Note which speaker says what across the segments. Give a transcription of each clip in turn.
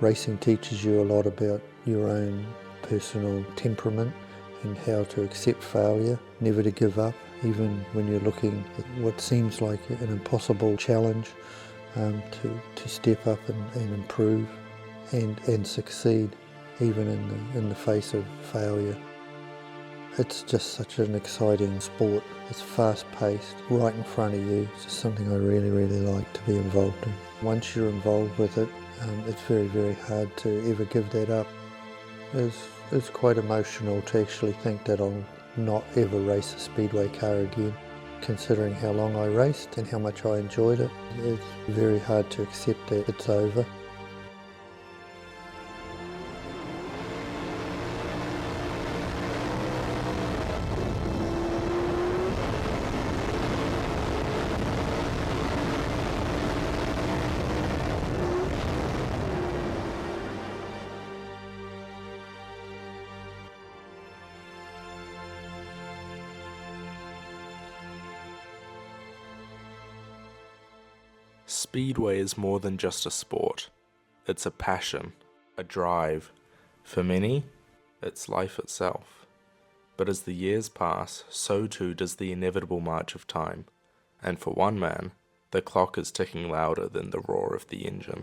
Speaker 1: Racing teaches you a lot about your own personal temperament and how to accept failure, never to give up, even when you're looking at what seems like an impossible challenge, to step up and improve and succeed, even in the face of failure. It's just such an exciting sport. It's fast-paced, right in front of you. It's just something I really, really like to be involved in. Once you're involved with it, it's very, very hard to ever give that up. It's quite emotional to actually think that I'll not ever race a speedway car again. Considering how long I raced and how much I enjoyed it, it's very hard to accept that it's over.
Speaker 2: Speedway is more than just a sport. It's a passion, a drive. For many, it's life itself. But as the years pass, so too does the inevitable march of time. And for one man, the clock is ticking louder than the roar of the engine.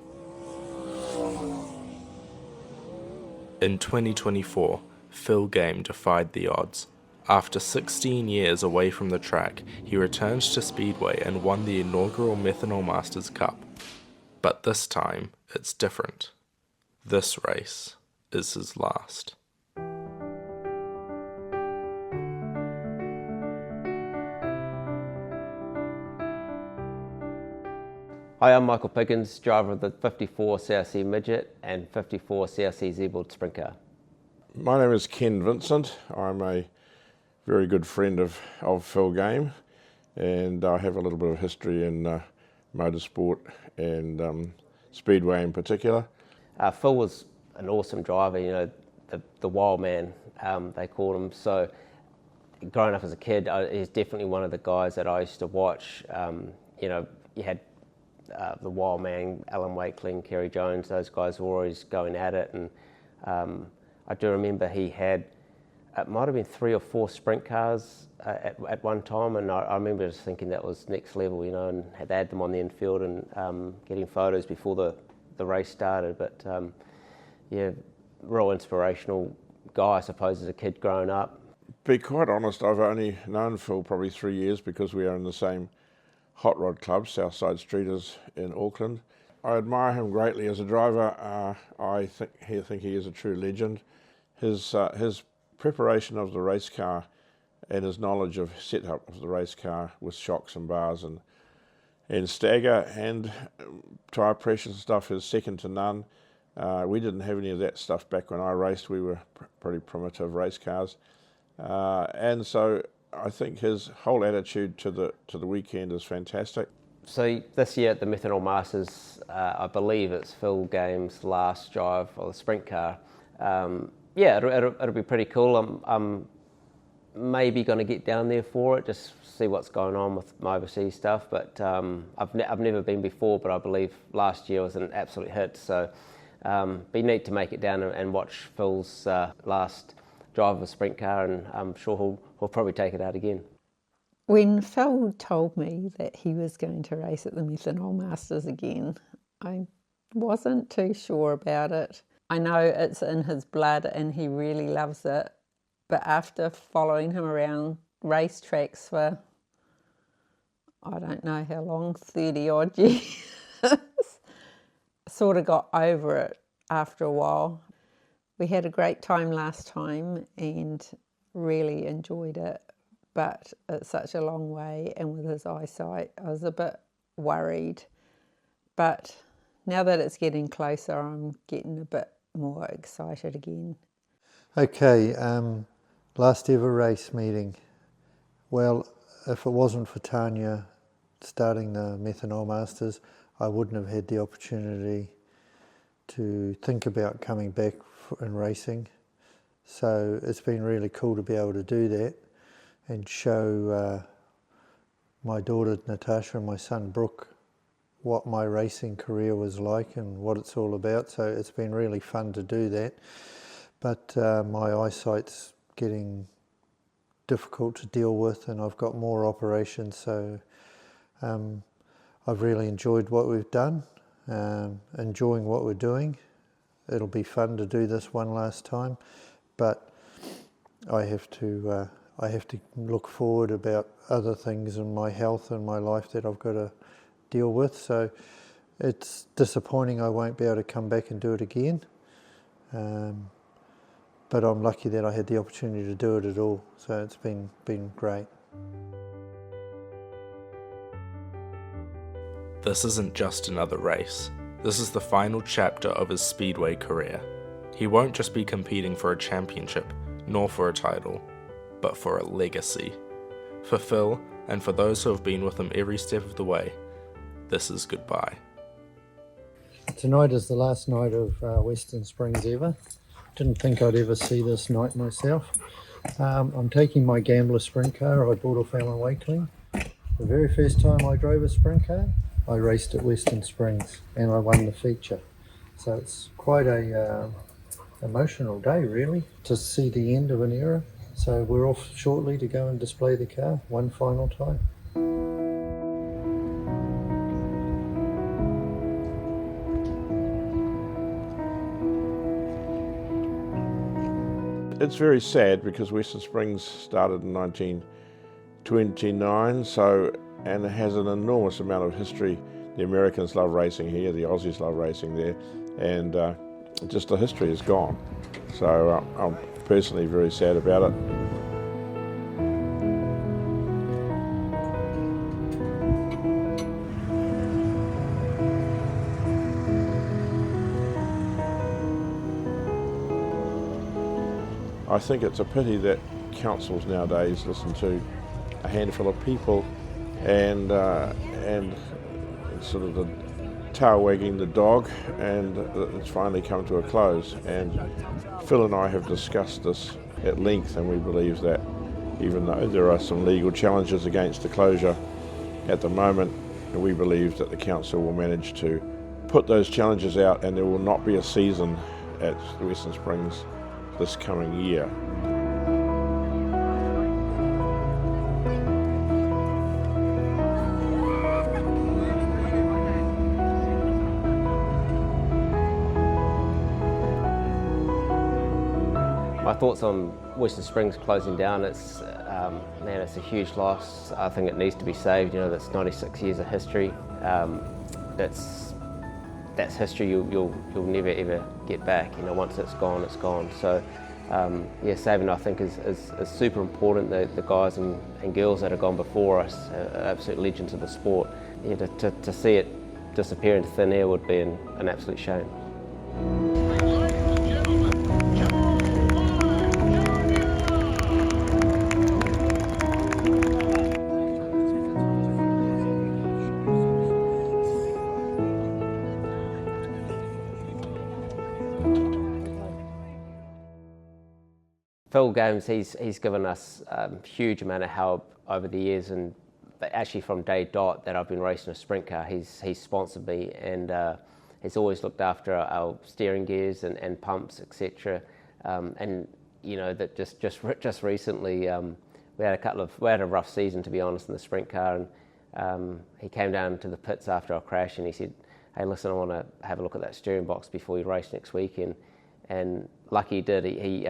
Speaker 2: In 2024, Phil Game defied the odds. After 16 years away from the track, he returned to Speedway and won the inaugural Methanol Masters Cup. But this time, it's different. This race is his last.
Speaker 3: Hi, I'm Michael Piggins, driver of the 54 CRC Midget and 54 CRC Z-Board Sprint Car.
Speaker 4: My name is Ken Vincent. I'm a very good friend of Phil Game, and I have a little bit of history in motorsport and speedway in particular.
Speaker 3: Phil was an awesome driver, you know, the wild man, they called him. So growing up as a kid, he's definitely one of the guys that I used to watch. You know, you had the wild man, Alan Wakeling, Kerry Jones, those guys were always going at it. And I do remember he had, it might have been 3 or 4 sprint cars at one time, and I remember just thinking that was next level, you know, and they had them on the infield and getting photos before the race started. But yeah, real inspirational guy, I suppose, as a kid growing up.
Speaker 4: Be quite honest, I've only known Phil probably 3 years because we are in the same hot rod club, Southside Streeters in Auckland. I admire him greatly as a driver. I think he is a true legend. His preparation of the race car and his knowledge of setup of the race car with shocks and bars and stagger and tyre pressure and stuff is second to none. We didn't have any of that stuff back when I raced. We were pretty primitive race cars, and so I think his whole attitude to the weekend is fantastic.
Speaker 3: So this year at the Methanol Masters, I believe it's Phil Game's last drive of the sprint car. Yeah, it'll be pretty cool. I'm maybe going to get down there for it, just see what's going on with my overseas stuff. But I've never been before, but I believe last year was an absolute hit. So be neat to make it down and watch Phil's last drive of a sprint car, and I'm sure he'll probably take it out again.
Speaker 5: When Phil told me that he was going to race at the Methanol Masters again, I wasn't too sure about it. I know it's in his blood and he really loves it, but after following him around racetracks for, I don't know how long, 30 odd years, sort of got over it after a while. We had a great time last time and really enjoyed it, but it's such a long way, and with his eyesight, I was a bit worried. But now that it's getting closer, I'm getting a bit more excited again.
Speaker 1: Okay, last ever race meeting. Well, if it wasn't for Tanya starting the Methanol Masters, I wouldn't have had the opportunity to think about coming back and racing. So it's been really cool to be able to do that and show my daughter Natasha and my son Brook what my racing career was like and what it's all about. So it's been really fun to do that. But my eyesight's getting difficult to deal with, and I've got more operations. So I've really enjoyed what we've done, enjoying what we're doing. It'll be fun to do this one last time, but I have to look forward about other things in my health and my life that I've got to deal with. So it's disappointing I won't be able to come back and do it again. But I'm lucky that I had the opportunity to do it at all. So it's been great.
Speaker 2: This isn't just another race. This is the final chapter of his speedway career. He won't just be competing for a championship, nor for a title, but for a legacy. For Phil, and for those who have been with him every step of the way, this is goodbye.
Speaker 1: Tonight is the last night of Western Springs ever. Didn't think I'd ever see this night myself. I'm taking my Gambler sprint car I bought off Alan Wakeling. The very first time I drove a sprint car, I raced at Western Springs and I won the feature. So it's quite a emotional day really, to see the end of an era. So we're off shortly to go and display the car one final time.
Speaker 4: It's very sad because Western Springs started in 1929, and it has an enormous amount of history. The Americans love racing here, the Aussies love racing there, and just the history is gone. So I'm personally very sad about it. I think it's a pity that councils nowadays listen to a handful of people and sort of the tail wagging the dog, and it's finally come to a close. And Phil and I have discussed this at length, and we believe that even though there are some legal challenges against the closure at the moment, we believe that the council will manage to put those challenges out, and there will not be a season at Western Springs this coming year.
Speaker 3: My thoughts on Western Springs closing down, it's it's a huge loss. I think it needs to be saved. You know, that's 96 years of history. That's history you'll never ever get back. You know, once it's gone, it's gone. So saving I think is super important. The guys and girls that have gone before us are absolute legends of the sport. Yeah, to see it disappear into thin air would be an absolute shame. Phil Games, he's given us a huge amount of help over the years, and actually from day dot that I've been racing a sprint car, he's sponsored me, and he's always looked after our steering gears and pumps, etc. And you know that just recently we had a rough season, to be honest, in the sprint car, and he came down to the pits after our crash and he said, "Hey, listen, I want to have a look at that steering box before we race next weekend." And lucky he did. He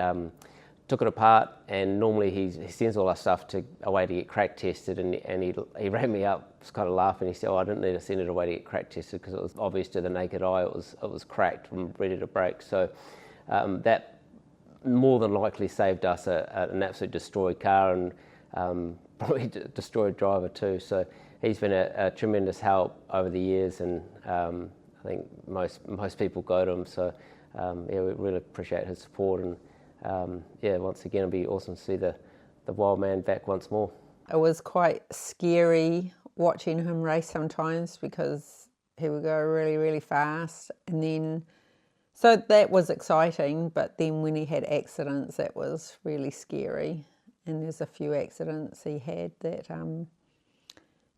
Speaker 3: took it apart, and normally he sends all our stuff away to get crack tested, and he rang me up, was kind of laughing. He said, "Oh, I didn't need to send it away to get crack tested because it was obvious to the naked eye it was cracked and ready to break." So that more than likely saved us an absolute destroyed car, and probably destroyed driver too. So he's been a tremendous help over the years, and I think most people go to him. So we really appreciate his support, and once again, it'd be awesome to see the wild man back once more.
Speaker 5: It was quite scary watching him race sometimes because he would go really, really fast, and then so that was exciting, but then when he had accidents, that was really scary. And there's a few accidents he had that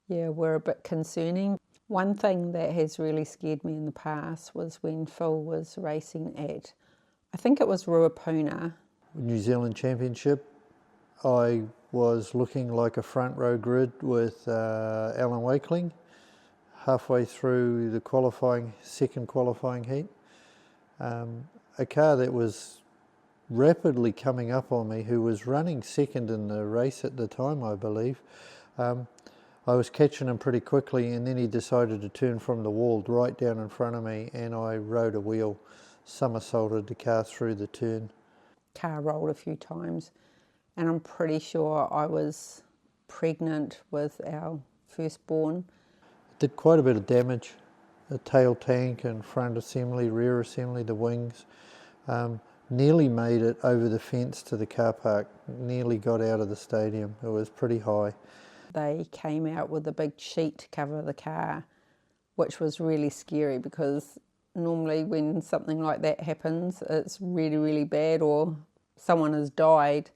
Speaker 5: were a bit concerning. One thing that has really scared me in the past was when Phil was racing at, I think it was Ruapuna.
Speaker 1: New Zealand Championship, I was looking like a front row grid with Alan Wakeling halfway through the second qualifying heat. A car that was rapidly coming up on me, who was running second in the race at the time, I believe. I was catching him pretty quickly, and then he decided to turn from the wall right down in front of me, and I rode a wheel, somersaulted the car through the turn.
Speaker 5: Car rolled a few times, and I'm pretty sure I was pregnant with our firstborn.
Speaker 1: Did quite a bit of damage. The tail tank and front assembly, rear assembly, the wings. Nearly made it over the fence to the car park, nearly got out of the stadium. It was pretty high.
Speaker 5: They came out with a big sheet to cover the car, which was really scary because normally when something like that happens, it's really, really bad or someone has died.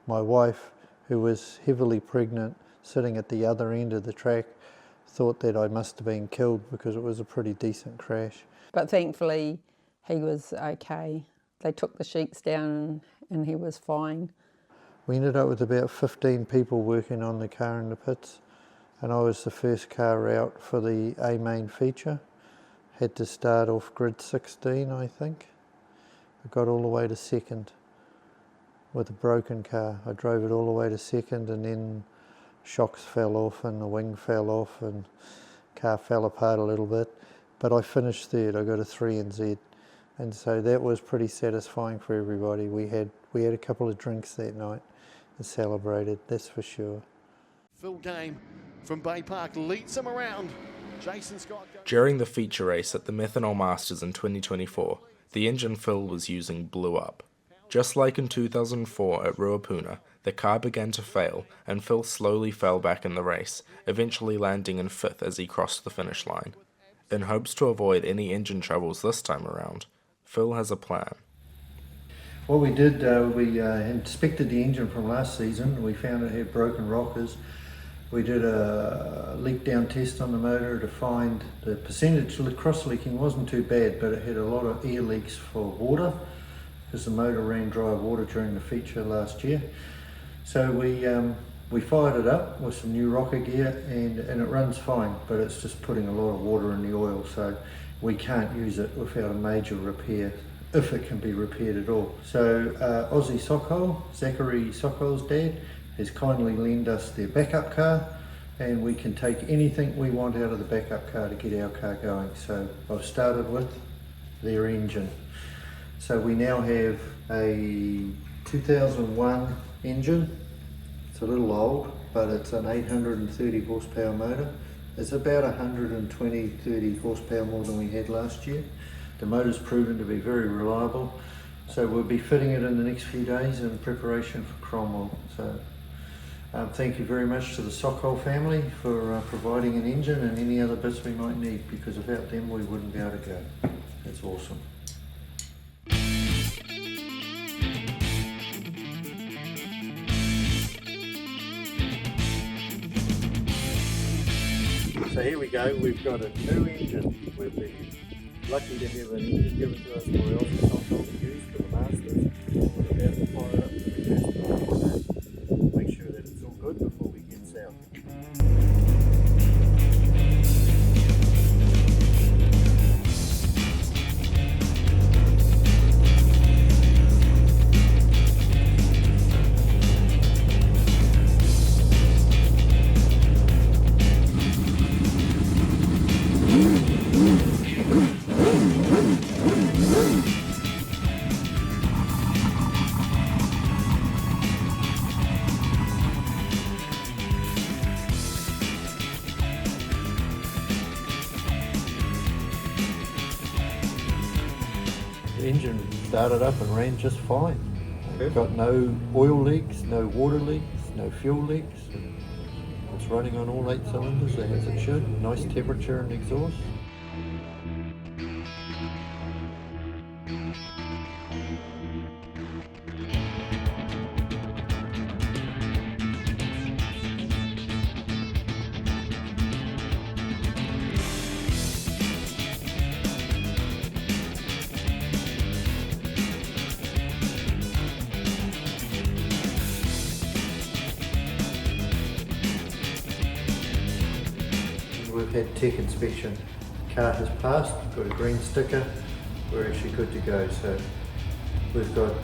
Speaker 1: My wife, who was heavily pregnant, sitting at the other end of the track, thought that I must have been killed because it was a pretty decent crash.
Speaker 5: But thankfully, he was okay. They took the sheets down and he was fine.
Speaker 1: We ended up with about 15 people working on the car in the pits, and I was the first car out for the A main feature. Had to start off grid 16, I think. I got all the way to second with a broken car. I drove it all the way to second, and then shocks fell off and the wing fell off and car fell apart a little bit. But I finished third. I got a 3 in Z. And so that was pretty satisfying for everybody. We had a couple of drinks that night and celebrated, that's for sure.
Speaker 6: Phil Game from Bay Park leads them around. Jason Scott.
Speaker 2: During the feature race at the Methanol Masters in 2024, the engine Phil was using blew up. Just like in 2004 at Ruapuna, the car began to fail and Phil slowly fell back in the race, eventually landing in 5th as he crossed the finish line. In hopes to avoid any engine troubles this time around, Phil has a plan.
Speaker 1: What we did, we inspected the engine from last season. We found it had broken rockers. We did a leak down test on the motor to find the percentage cross leaking wasn't too bad, but it had a lot of air leaks for water because the motor ran dry water during the feature last year. So we fired it up with some new rocker gear and it runs fine, but it's just putting a lot of water in the oil, so we can't use it without a major repair, if it can be repaired at all. So Aussie Sockhole, Zachary Sockhole's dad, has kindly lent us their backup car, and we can take anything we want out of the backup car to get our car going. So I've started with their engine. So we now have a 2001 engine. It's a little old, but it's an 830 horsepower motor. It's about 120-30 horsepower more than we had last year. The motor's proven to be very reliable, so we'll be fitting it in the next few days in preparation for Cromwell. So thank you very much to the Sockhole family for providing an engine and any other bits we might need, because without them we wouldn't be able to go. That's awesome. So here we go, we've got a new engine. We've been lucky to have an engine given to us by Aussie Sockhole to use for the Masters. We're about to fire it up for the first time, make sure that it's all good before we get south. The engine started up and ran just fine. Got no oil leaks, no water leaks, no fuel leaks. It's running on all 8 cylinders as it should. Nice temperature and exhaust. had tech inspection. Car has passed, got a green sticker, we're actually good to go. So we've got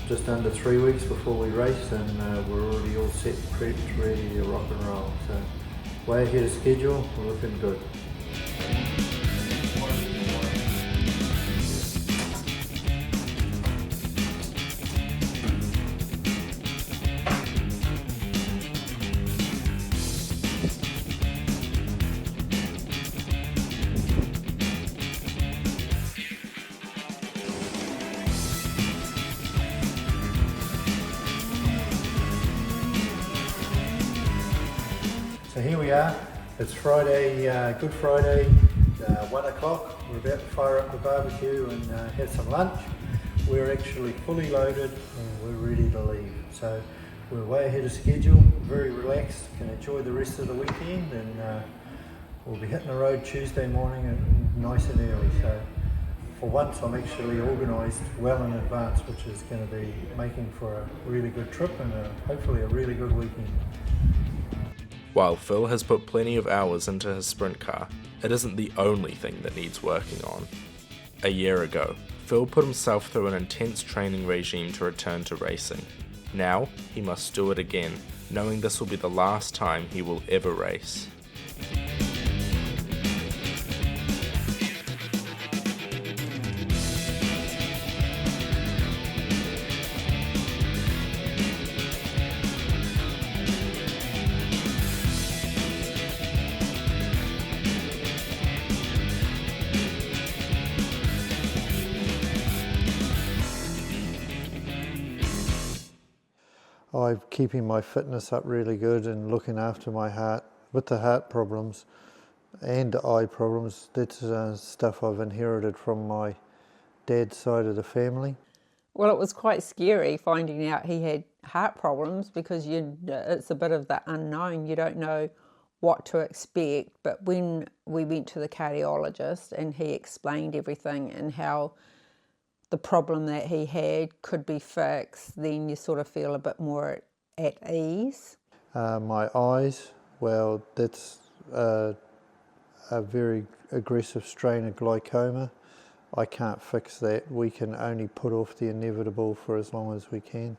Speaker 1: just under 3 weeks before we race, and we're already all set, prepped, ready to rock and roll. So way ahead of schedule, we're looking good. So here we are, it's Friday, Good Friday, 1 o'clock. We're about to fire up the barbecue and have some lunch. We're actually fully loaded and we're ready to leave. So we're way ahead of schedule, very relaxed, can enjoy the rest of the weekend, and we'll be hitting the road Tuesday morning and nice and early. So for once I'm actually organised well in advance, which is going to be making for a really good trip and hopefully a really good weekend.
Speaker 2: While Phil has put plenty of hours into his sprint car, it isn't the only thing that needs working on. A year ago, Phil put himself through an intense training regime to return to racing. Now, he must do it again, knowing this will be the last time he will ever race.
Speaker 1: I'm keeping my fitness up really good and looking after my heart. With the heart problems and eye problems, that's stuff I've inherited from my dad's side of the family.
Speaker 5: Well, it was quite scary finding out he had heart problems because it's a bit of the unknown. You don't know what to expect. But when we went to the cardiologist and he explained everything and how the problem that he had could be fixed, then you sort of feel a bit more at ease.
Speaker 1: My eyes, well, that's a very aggressive strain of glaucoma. I can't fix that. We can only put off the inevitable for as long as we can.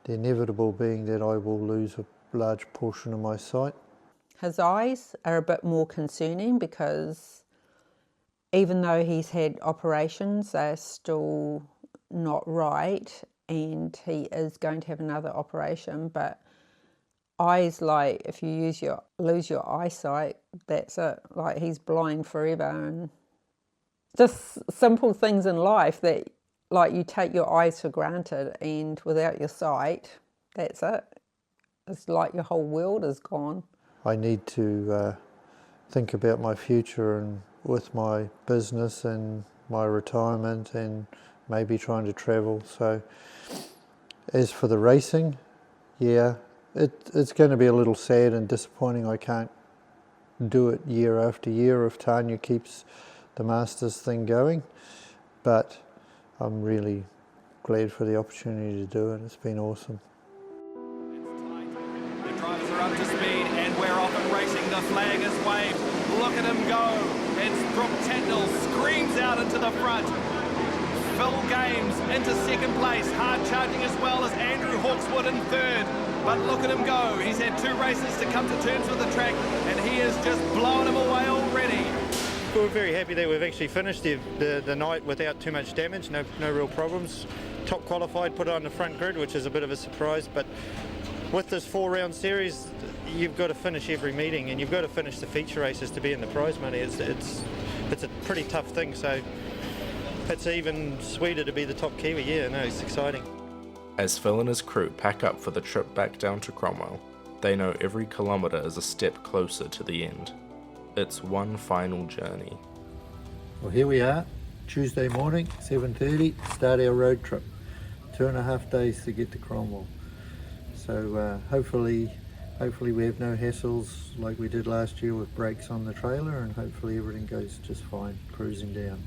Speaker 1: The inevitable being that I will lose a large portion of my sight.
Speaker 5: His eyes are a bit more concerning because even though he's had operations, they're still not right, and he is going to have another operation. But eyes, like if you lose your eyesight, that's it. Like he's blind forever, and just simple things in life that, like, you take your eyes for granted, and without your sight, that's it. It's like your whole world is gone.
Speaker 1: I need to think about my future and with my business and my retirement and maybe trying to travel. So as for the racing, yeah, it's going to be a little sad and disappointing I can't do it year after year if Tanya keeps the Masters thing going, but I'm really glad for the opportunity to do it. It's been awesome.
Speaker 7: The drivers are up to speed and we're off and racing. The flag is waved. Look at him go. It's Brook screams out into the front. Phil Games into second place, hard charging as well as Andrew Hawkswood in third. But look at him go. He's had 2 races to come to terms with the track and he is just blowing him away already.
Speaker 8: We're very happy that we've actually finished the night without too much damage, no real problems. Top qualified, put on the front grid, which is a bit of a surprise, but with this 4-round series, you've got to finish every meeting and you've got to finish the feature races to be in the prize money. It's a pretty tough thing, so it's even sweeter to be the top Kiwi. Yeah, no, it's exciting.
Speaker 2: As Phil and his crew pack up for the trip back down to Cromwell, they know every kilometre is a step closer to the end. It's one final journey.
Speaker 1: Well, here we are, Tuesday morning, 7:30, start our road trip. 2.5 days to get to Cromwell. So hopefully we have no hassles like we did last year with brakes on the trailer, and hopefully everything goes just fine, cruising down.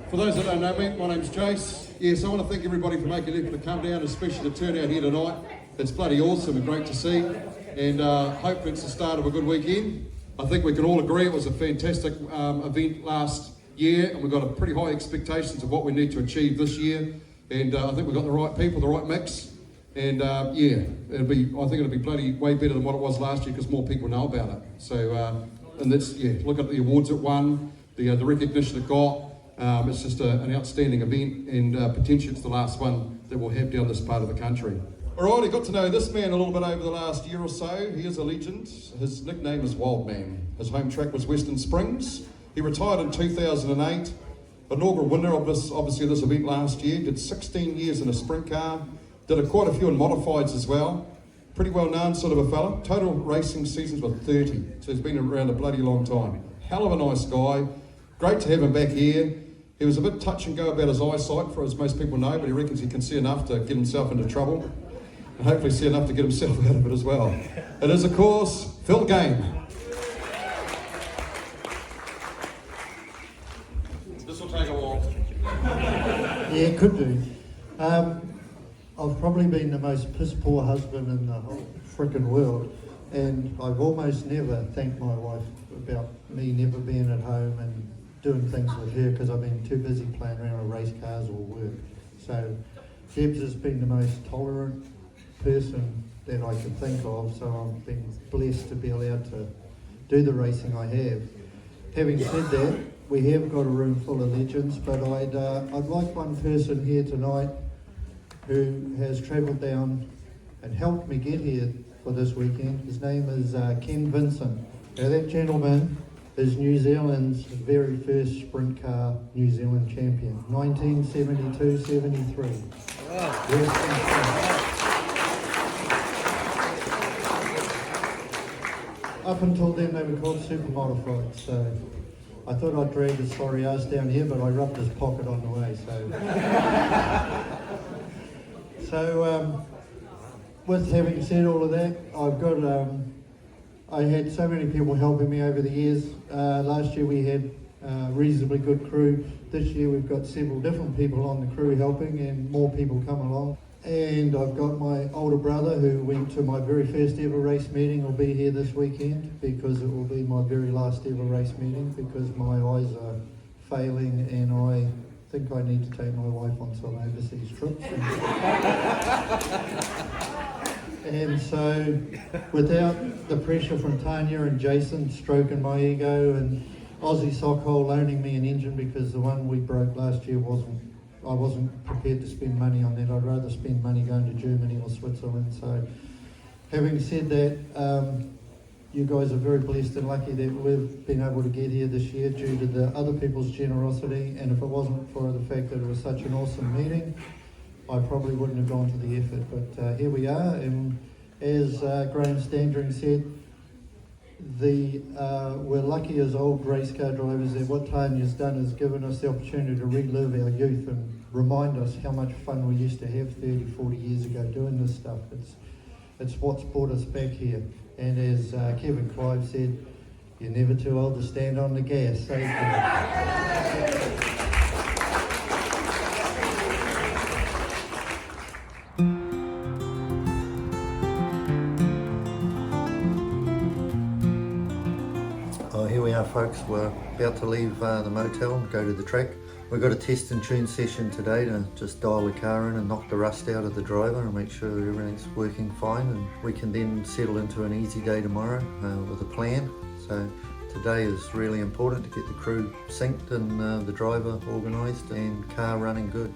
Speaker 9: For those that don't know me, my name's Jace. Yes, I want to thank everybody for making an effort to come down, especially to turn out here tonight. It's bloody awesome and great to see, and hopefully it's the start of a good weekend. I think we can all agree it was a fantastic event last year, and we've got a pretty high expectations of what we need to achieve this year. And I think we've got the right people, the right mix, and yeah, I think it'll be bloody way better than what it was last year because more people know about it. So, and that's, yeah, look at the awards it won, the recognition it got. It's just an outstanding event, and potentially it's the last one that we'll have down this part of the country. Alright, I got to know this man a little bit over the last year or so. He is a legend. His nickname is Wild Man. His home track was Western Springs. He retired in 2008. Inaugural winner of this event last year. Did 16 years in a sprint car. Did quite a few in modifieds as well. Pretty well known sort of a fella. Total racing seasons with 30. So he's been around a bloody long time. Hell of a nice guy. Great to have him back here. He was a bit touch and go about his eyesight, for as most people know, but he reckons he can see enough to get himself into trouble. And hopefully see enough to get himself out of it as well. It is, of course, Phil Game. This will take a while.
Speaker 10: Yeah, it could do. I've probably been the most piss poor husband in the whole frickin' world, and I've almost never thanked my wife about me never being at home and doing things with her because I've been too busy playing around with race cars or work. So Debs has been the most tolerant person that I can think of, so I've been blessed to be allowed to do the racing I have. Having said that, we have got a room full of legends, but I'd like one person here tonight who has travelled down and helped me get here for this weekend. His name is Ken Vincent. Now that gentleman is New Zealand's very first sprint car New Zealand champion, 1972-73. Wow. Up until then they were called super modified, so I thought I'd drag his sorry ass down here, but I rubbed his pocket on the way, so with having said all of that, I've got I had so many people helping me over the years. Last year we had a reasonably good crew. This year we've got several different people on the crew helping and more people come along. And I've got my older brother who went to my very first ever race meeting, will be here this weekend because it will be my very last ever race meeting because my eyes are failing and I think I need to take my wife on some overseas trips. And so without the pressure from Tanya and Jason stroking my ego and Aussie Sockhole loaning me an engine because the one we broke last year I wasn't prepared to spend money on that. I'd rather spend money going to Germany or Switzerland. So having said that, you guys are very blessed and lucky that we've been able to get here this year due to the other people's generosity, and if it wasn't for the fact that it was such an awesome meeting, I probably wouldn't have gone to the effort. But here we are, and as Graham Standring said, we're lucky as old race car drivers that what Tanya's done is given us the opportunity to relive our youth and remind us how much fun we used to have 30, 40 years ago doing this stuff. It's what's brought us back here. And as Kevin Clive said, you're never too old to stand on the gas. Thank you.
Speaker 1: Here we are, folks. We're about to leave the motel and go to the track. We've got a test and tune session today to just dial the car in and knock the rust out of the driver and make sure everything's working fine, and we can then settle into an easy day tomorrow with a plan. So today is really important to get the crew synced and the driver organised and car running good.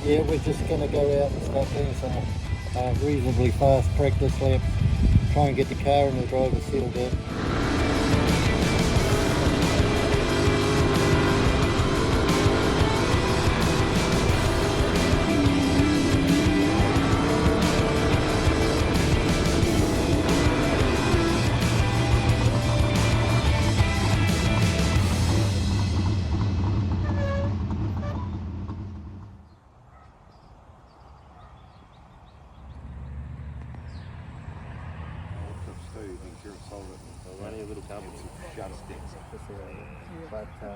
Speaker 10: Yeah, we're just going to go out and start doing some reasonably fast practice laps, try and get the car and the driver settled in. But I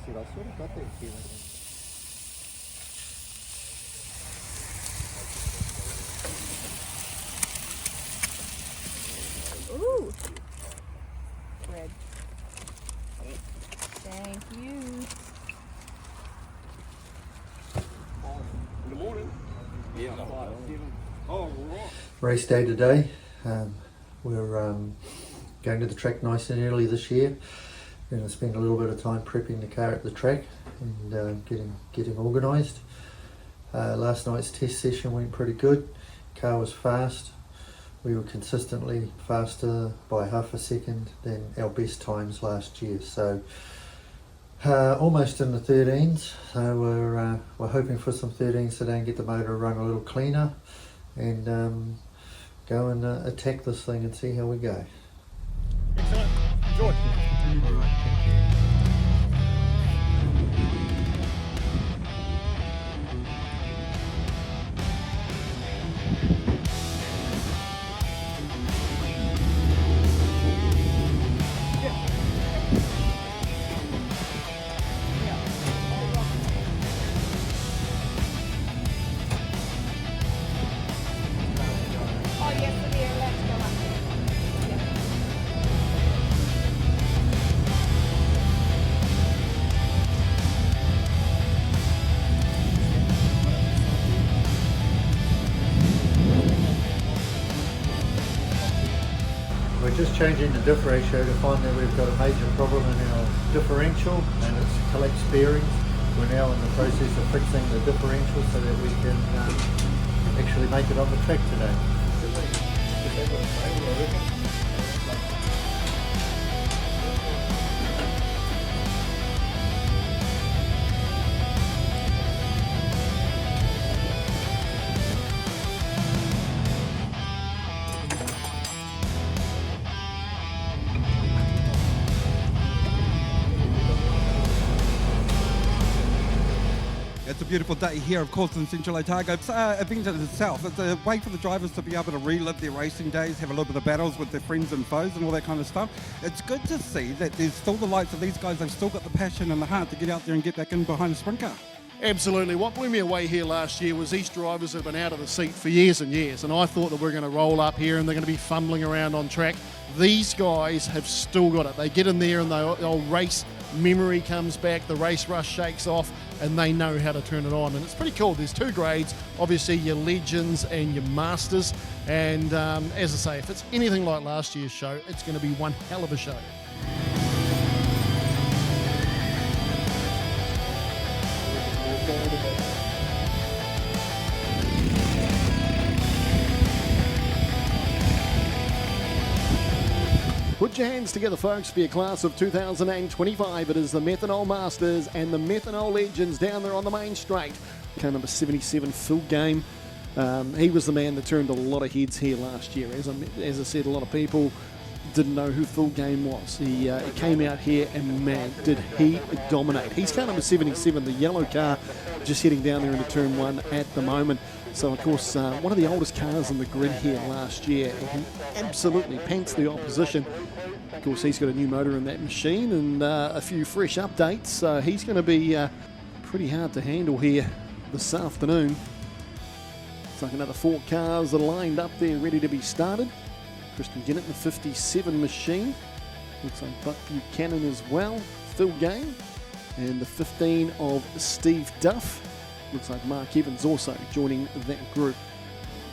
Speaker 10: said, I sort of got that feeling.
Speaker 11: Ooh! Red. Thank you.
Speaker 6: In the morning. Yeah, 5, 7. Oh, right.
Speaker 1: Race day today. We're going to the track nice and early this year. Going to spend a little bit of time prepping the car at the track and getting organised. Last night's test session went pretty good. Car was fast. We were consistently faster by half a second than our best times last year. So almost in the 13s. So we're hoping for some 13s today and get the motor run a little cleaner and go and attack this thing and see how we go.
Speaker 6: Excellent. Enjoy.
Speaker 1: All right, thank you.
Speaker 11: Oh, yes, dear. Let's go up there. Yeah.
Speaker 1: We're just changing the diff ratio to find that we've got a major problem in our differential and it's collects bearings. We're now in the process of fixing the differential so that we can actually make it on the track today.
Speaker 12: It's a beautiful day here, of course, in Central Otago. It's event in itself. It's a way for the drivers to be able to relive their racing days, have a little bit of battles with their friends and foes and all that kind of stuff. It's good to see that there's still the likes of these guys. They've still got the passion and the heart to get out there and get back in behind a sprint car.
Speaker 6: Absolutely. What blew me away here last year was these drivers have been out of the seat for years and years, and I thought that we're going to roll up here and they're going to be fumbling around on track. These guys have still got it. They get in there and the old race memory comes back, the race rush shakes off, and they know how to turn it on. And it's pretty cool. There's two grades, obviously your Legends and your Masters. And as I say, if it's anything like last year's show, it's going to be one hell of a show. Put your hands together, folks, for your class of 2025. It is the Methanol Masters and the Methanol Legends down there on the main straight. Car number 77, Phil Game. He was the man that turned a lot of heads here last year. As I said, a lot of people didn't know who Phil Game was. He came out here and, man, did he dominate. He's car number 77, the yellow car, just heading down there into turn one at the moment. So, of course, one of the oldest cars in the grid here last year. He absolutely pants the opposition. Of course, he's got a new motor in that machine and a few fresh updates. So he's going to be pretty hard to handle here this afternoon. It's like another 4 cars that are lined up there ready to be started. Christian Ginnett, the 57 machine. Looks like Buck Buchanan as well. Phil Game. And the 15 of Steve Duff. Looks like Mark Evans also joining that group.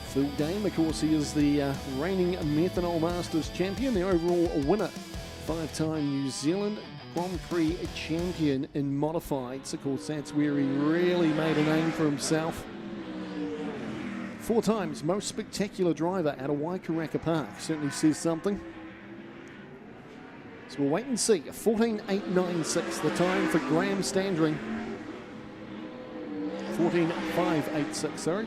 Speaker 6: Phil Game, of course, he is the reigning Methanol Masters champion, the overall winner. 5-time New Zealand Grand Prix champion in modifieds. Of course, that's where he really made a name for himself. 4 times most spectacular driver out of Waikaraka Park. Certainly says something. So we'll wait and see. 14.896 the time for Graham Standring. 14.586, sorry.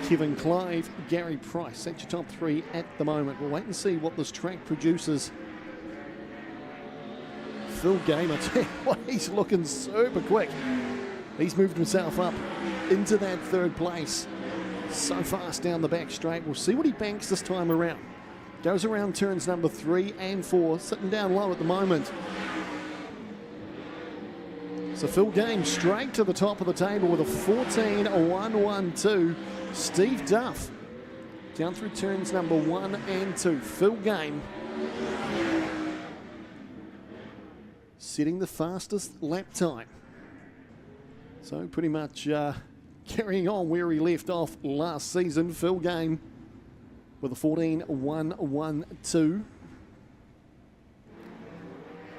Speaker 6: Kevin Clive, Gary Price. That's your top 3 at the moment. We'll wait and see what this track produces. Phil Game, I tell you what, he's looking super quick. He's moved himself up into that 3rd place. So fast down the back straight. We'll see what he banks this time around. Goes around turns number 3 and 4, sitting down low at the moment. So Phil Game straight to the top of the table with a 14.112. Steve Duff down through turns number 1 and 2. Phil Game setting the fastest lap time. So pretty much carrying on where he left off last season. Phil Game with a 14.112.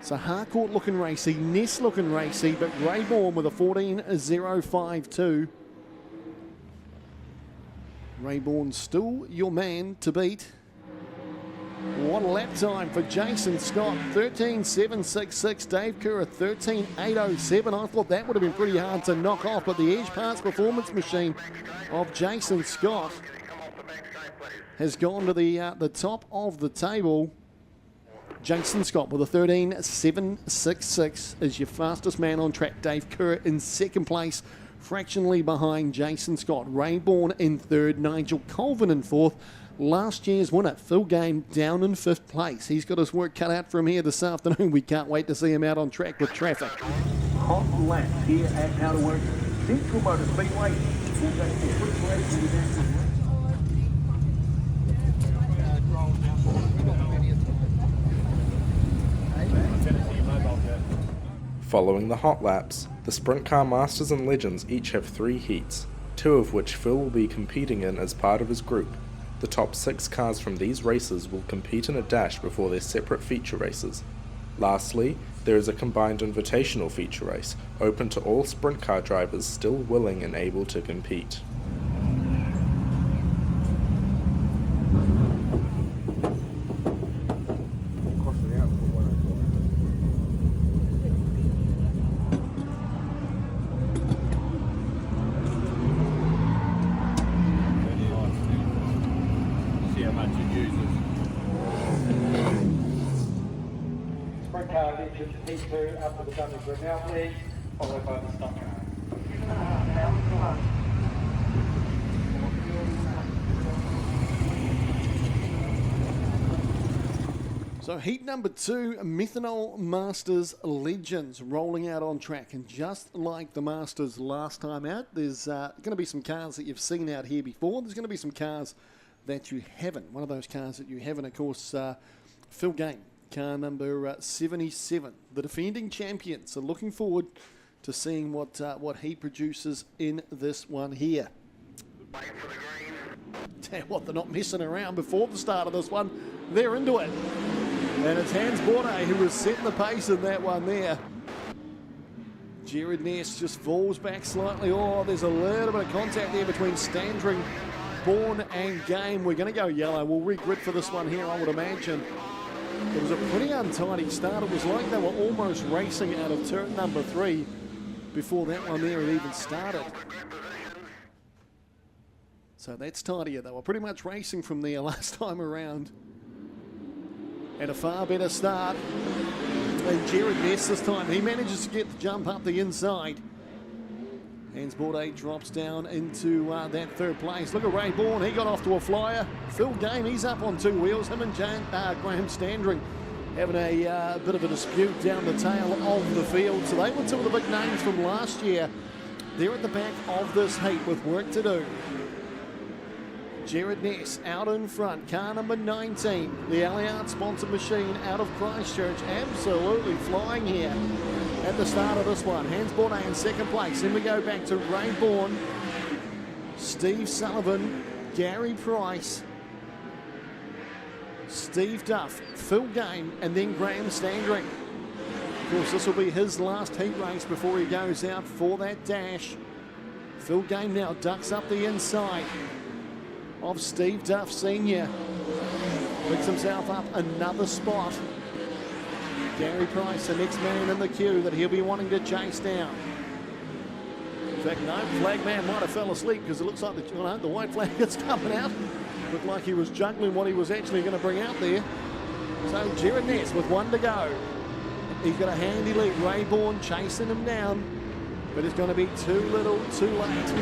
Speaker 6: So Harcourt looking racy, Ness looking racy, but Rayborn with a 14.052. Rayborn still your man to beat. What a lap time for Jason Scott, 13.766. Dave Kerr, 13.807. I thought that would have been pretty hard to knock off, but the Edge Parts performance machine of Jason Scott has gone to the top of the table. Jason Scott with a 13.766 is your fastest man on track. Dave Kerr in 2nd place, fractionally behind Jason Scott. Rayborn in 3rd, Nigel Colvin in 4th. Last year's winner, Phil Game, down in 5th place. He's got his work cut out from here this afternoon. We can't wait to see him out on track with traffic.
Speaker 13: Hot laps here at How to Work Central Motor Speedway.
Speaker 2: Following the hot laps, the Sprint Car Masters and Legends each have 3 heats, 2 of which Phil will be competing in as part of his group. The top 6 cars from these races will compete in a dash before their separate feature races. Lastly, there is a combined invitational feature race, open to all sprint car drivers still willing and able to compete.
Speaker 13: P2 up to the dummy grid now, please, followed by the stock car.
Speaker 6: So heat number 2, Methanol Masters Legends rolling out on track. And just like the Masters last time out, there's going to be some cars that you've seen out here before. There's going to be some cars that you haven't. One of those cars that you haven't, of course, Phil Game. Car number 77, the defending champion. So looking forward to seeing what he produces in this one here. Tell you what, they're not messing around before the start of this one. They're into it. And it's Hans Bordet who was setting the pace in that one there. Jared Ness just falls back slightly. Oh, there's a little bit of contact there between Standring, Bourne and Game. We're going to go yellow. We'll regrid for this one here, I would imagine. It was a pretty untidy start. It was like they were almost racing out of turn number 3 before that one there had even started. So that's tidier. They were pretty much racing from there last time around. And a far better start than Jared Ness this time. He manages to get the jump up the inside. Hans Bordet drops down into that 3rd place. Look at Rayborn, he got off to a flyer. Phil Game, he's up on 2 wheels. Him and Graham Standring having a bit of a dispute down the tail of the field. So they were 2 of the big names from last year. They're at the back of this heat with work to do. Jared Ness out in front, car number 19. The Allianz sponsored machine out of Christchurch, absolutely flying here at the start of this one. Hans Bordet in 2nd place. Then we go back to Rayborn, Steve Sullivan, Gary Price, Steve Duff, Phil Game, and then Graham Standring. course, this will be his last heat race before he goes out for that dash. Phil Game now ducks up the inside of Steve Duff Sr. Picks himself up another spot. Gary Price, the next man in the queue that he'll be wanting to chase down. In fact, no, flag man might have fell asleep because it looks like the white flag is coming out. Looked like he was juggling what he was actually going to bring out there. So Jared Ness with one to go. He's got a handy lead. Ray Bourne chasing him down, but it's going to be too little, too late.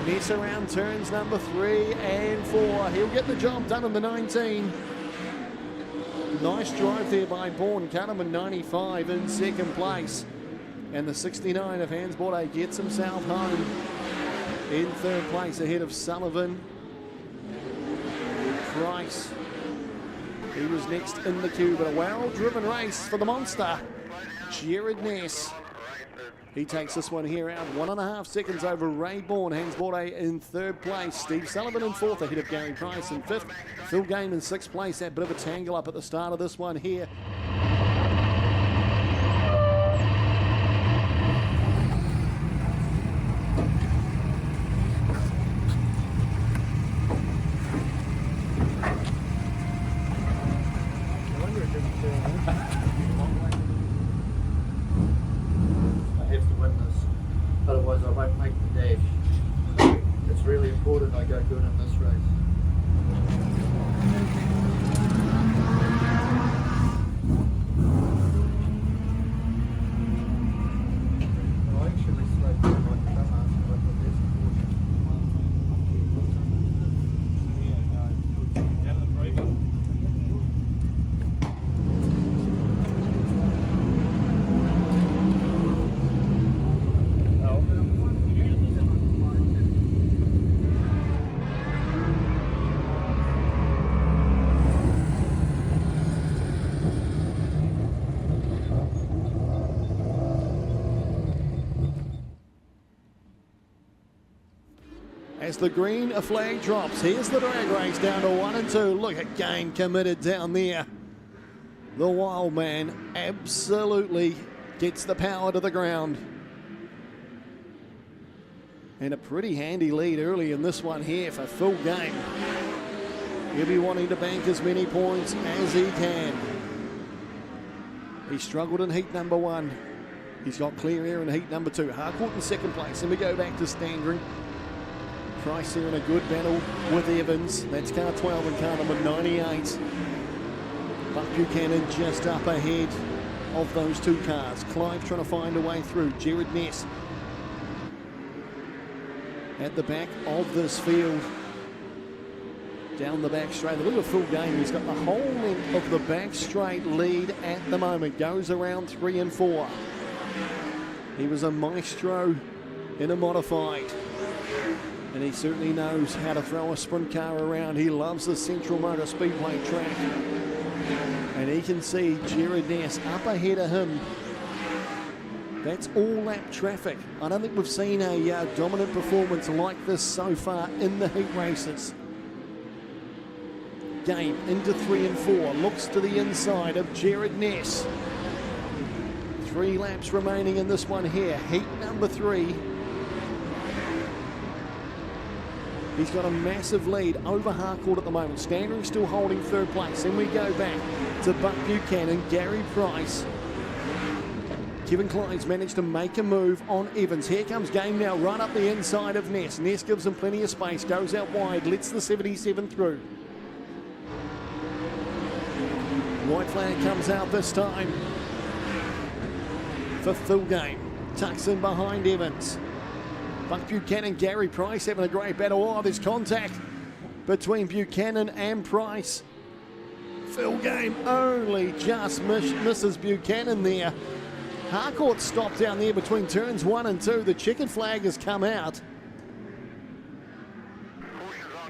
Speaker 6: Ness around turns number 3 and 4. He'll get the job done in the 19. Nice drive there by Bourne. Cunningham 95 in second place. And the 69 of Hans Borde gets himself home in third place ahead of Sullivan. Price, he was next in the queue, but a well-driven race for the monster, Jared Ness. He takes this one here out 1.5 seconds over Ray Bourne. Hans Borde in third place. Steve Sullivan in fourth ahead of Gary Price in fifth. Phil Game in sixth place. That bit of a tangle up at the start of this one here.
Speaker 10: Otherwise I won't make the dash. It's really important I go good in this race. I actually slowed down like a dumbass with the best
Speaker 6: As the green flag drops, here's the drag race down to 1 and 2. Look at Game committed down there. The wild man absolutely gets the power to the ground. And a pretty handy lead early in this one here for Phil Game. He'll be wanting to bank as many points as he can. He struggled in heat number 1. He's got clear air in heat number 2. Harcourt in second place, and we go back to Standring. Price here in a good battle with Evans. That's car 12 and car number 98. Buck Buchanan just up ahead of those two cars. Clive trying to find a way through. Jared Ness at the back of this field. Down the back straight. Look at Phil Game. He's got the whole length of the back straight lead at the moment. Goes around 3 and 4. He was a maestro in a modified. And he certainly knows how to throw a sprint car around. He loves the Central Motor Speedway track. And he can see Jared Ness up ahead of him. That's all lap traffic. I don't think we've seen a dominant performance like this so far in the heat races. Game into 3 and 4. Looks to the inside of Jared Ness. 3 laps remaining in this one here. Heat number 3. He's got a massive lead over Harcourt at the moment. Standring still holding third place. Then we go back to Buck Buchanan, Gary Price. Kevin Clive's managed to make a move on Evans. Here comes Game now, right up the inside of Ness. Ness gives him plenty of space, goes out wide, lets the 77 through. White flag comes out this time for Phil Game. Tucks in behind Evans. Buck Buchanan, Gary Price having a great battle. Oh, there's contact between Buchanan and Price. Phil Game only just misses Buchanan there. Harcourt stopped down there between turns 1 and 2. The checkered flag has come out.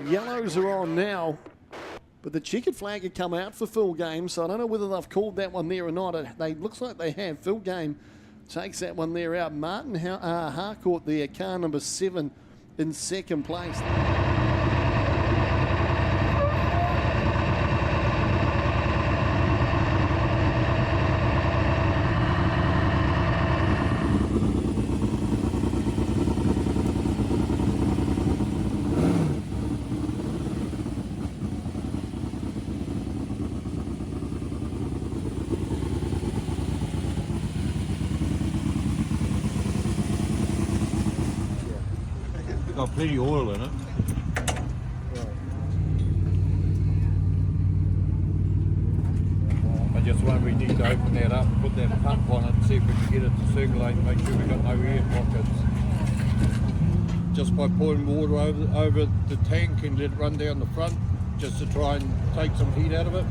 Speaker 6: Yellows are on now, but the checkered flag had come out for Phil Game, so I don't know whether they've called that one there or not. It looks like they have. Phil Game takes that one there out. Martin Harcourt there, car number 7 in second place.
Speaker 14: got plenty of oil in it. I just wonder we need to open that up, put that pump on it, see if we can get it to circulate and make sure we've got no air pockets. Just by pouring water over the tank and let it run down the front, just to try and take some heat out of it.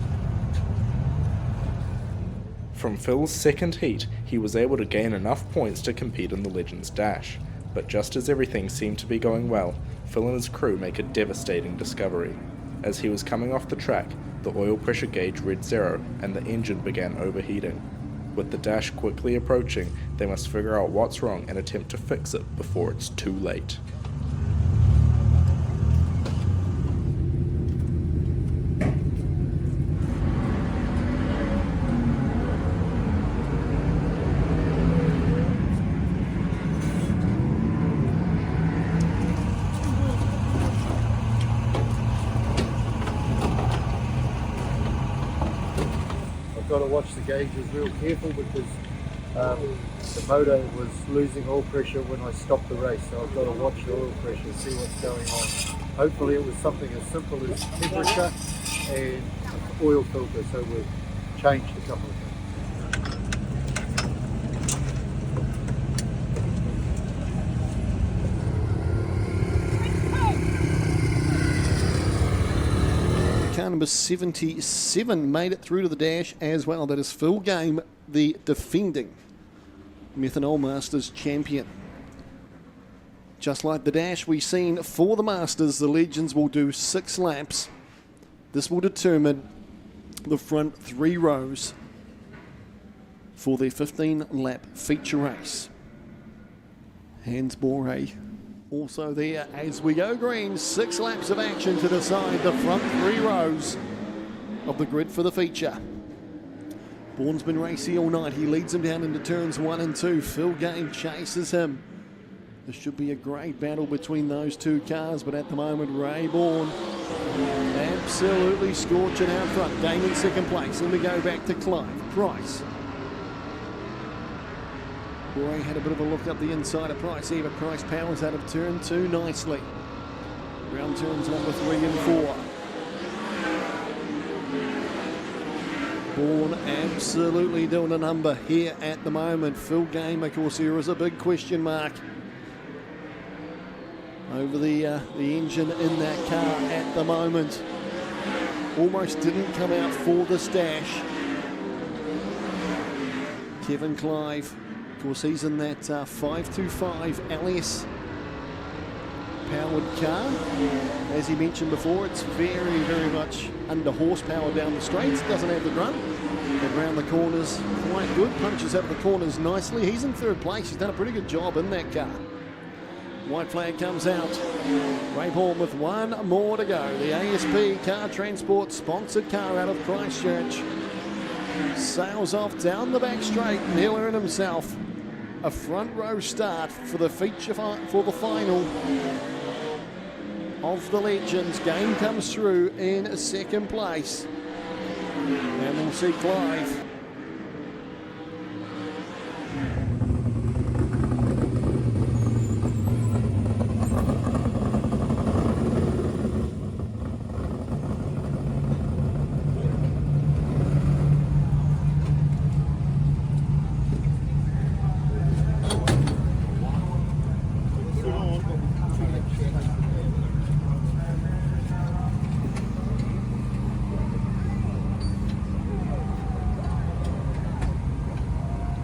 Speaker 2: From Phil's second heat, he was able to gain enough points to compete in the Legends Dash. But just as everything seemed to be going well, Phil and his crew make a devastating discovery. As he was coming off the track, the oil pressure gauge read 0 and the engine began overheating. With the dash quickly approaching, they must figure out what's wrong and attempt to fix it before it's too late.
Speaker 10: Got to watch the gauges real careful because the motor was losing oil pressure when I stopped the race, so I've got to watch the oil pressure, see what's going on. Hopefully it was something as simple as temperature and oil filter, so we've changed a couple of things.
Speaker 6: Car number 77 made it through to the dash as well. That is Phil Game, the defending Methanol Masters champion. Just like the dash we've seen for the Masters, the Legends will do 6 laps. This will determine the front 3 rows for their 15-lap feature race. Hans Boré also there as we go green. 6 laps of action to decide the front 3 rows of the grid for the feature. Bourne's been racy all night. He leads him down into turns 1 and 2. Phil Game chases him. This should be a great battle between those 2 cars, but at the moment Ray Bourne absolutely scorching out front. Game in second place. Then we go back to Clive Price. Boy had a bit of a look up the inside of Price here, but Price powers out of turn 2 nicely. Round turns number 3 and 4. Bourne absolutely doing a number here at the moment. Phil Game, of course, here is a big question mark over the engine in that car at the moment. Almost didn't come out for this dash. Kevin Clive, of course, he's in that 525 LS powered car. As he mentioned before, it's very, very much under horsepower down the straights. It doesn't have the grunt. And around the corners, quite good. Punches up the corners nicely. He's in 3rd place. He's done a pretty good job in that car. White flag comes out. Ray Bourne with 1 more to go. The ASP Car Transport sponsored car out of Christchurch sails off down the back straight, and he'll earn himself a front row start for the feature for the final of the Legends. Game comes through in 2nd place, and we'll see Clive.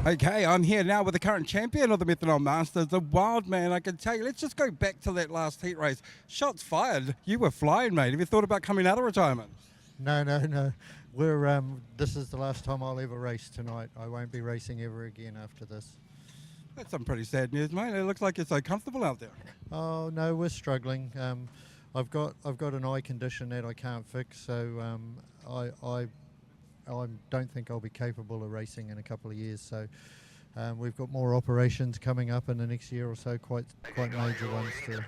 Speaker 12: Okay, I'm here now with the current champion of the Methanol Masters, the Wild Man. I can tell you, let's just go back to that last heat race. Shots fired. You were flying, mate. Have you thought about coming out of retirement?
Speaker 10: No. We're this is the last time I'll ever race tonight. I won't be racing ever again after this.
Speaker 12: That's some pretty sad news, mate. It looks like you're so comfortable out there.
Speaker 10: Oh no, we're struggling. I've got an eye condition that I can't fix, so I don't think I'll be capable of racing in a couple of years. So we've got more operations coming up in the next year or so, quite major ones to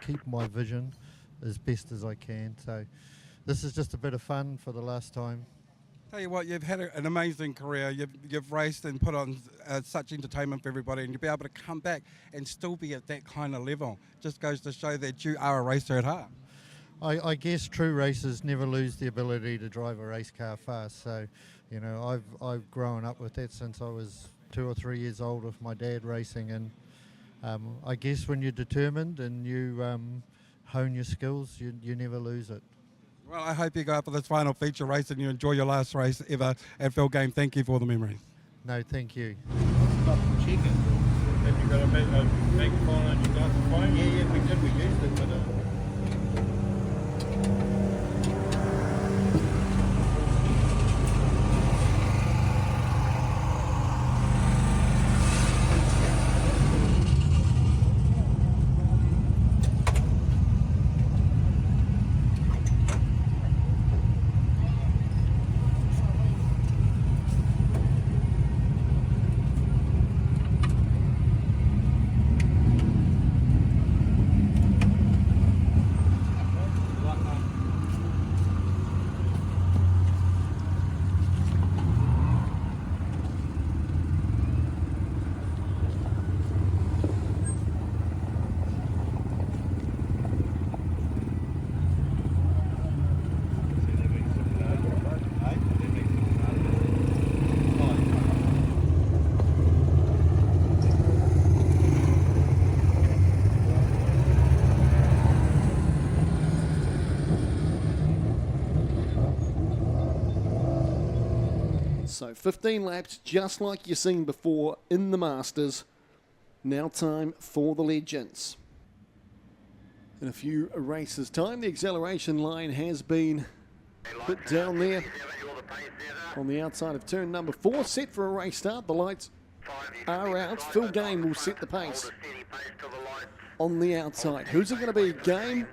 Speaker 10: keep my vision as best as I can. So this is just a bit of fun for the last time.
Speaker 12: Tell you what, you've had an amazing career. You've raced and put on such entertainment for everybody, and you'll be able to come back and still be at that kind of level. Just goes to show that you are a racer at heart.
Speaker 1: I guess true racers never lose the ability to drive a race car fast. So, you know, I've grown up with that since I was 2 or 3 years old with my dad racing, and I guess when you're determined and you hone your skills, you never lose it.
Speaker 12: Well, I hope you go up for this final feature race and you enjoy your last race ever at Phil Game. Thank you for the memories.
Speaker 1: No, thank you.
Speaker 14: Stop and check it. Have you got a magnifying on your glasses phone? Yeah, we did. We used it, but...
Speaker 6: So 15 laps, just like you've seen before in the Masters. Now time for the Legends. In a few races' time, the acceleration line has been put down there on the outside of turn number 4. Set for a race start. The lights are out. Phil Game will set the pace on the outside. Who's it going to be? Game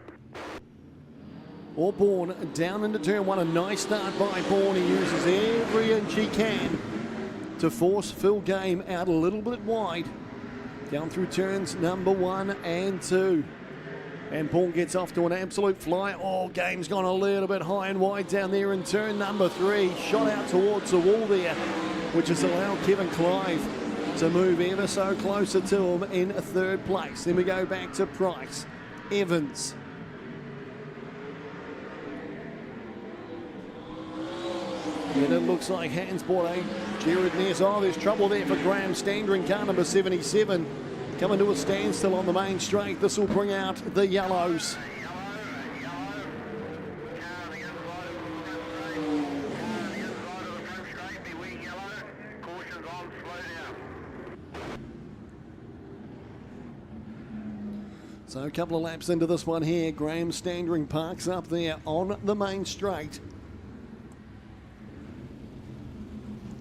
Speaker 6: or Bourne down into turn 1. A nice start by Bourne. He uses every inch he can to force Phil Game out a little bit wide. Down through turns number 1 and 2. And Bourne gets off to an absolute fly. Oh, Game's gone a little bit high and wide down there in turn number 3. Shot out towards the wall there, which has allowed Kevin Clive to move ever so closer to him in 3rd place. Then we go back to Price, Evans, and it looks like Hansport, Jared Ness. Oh, there's trouble there for Graham Standring, car number 77. Coming to a standstill on the main straight. This will bring out the yellows. So a couple of laps into this one here. Graham Standring parks up there on the main straight.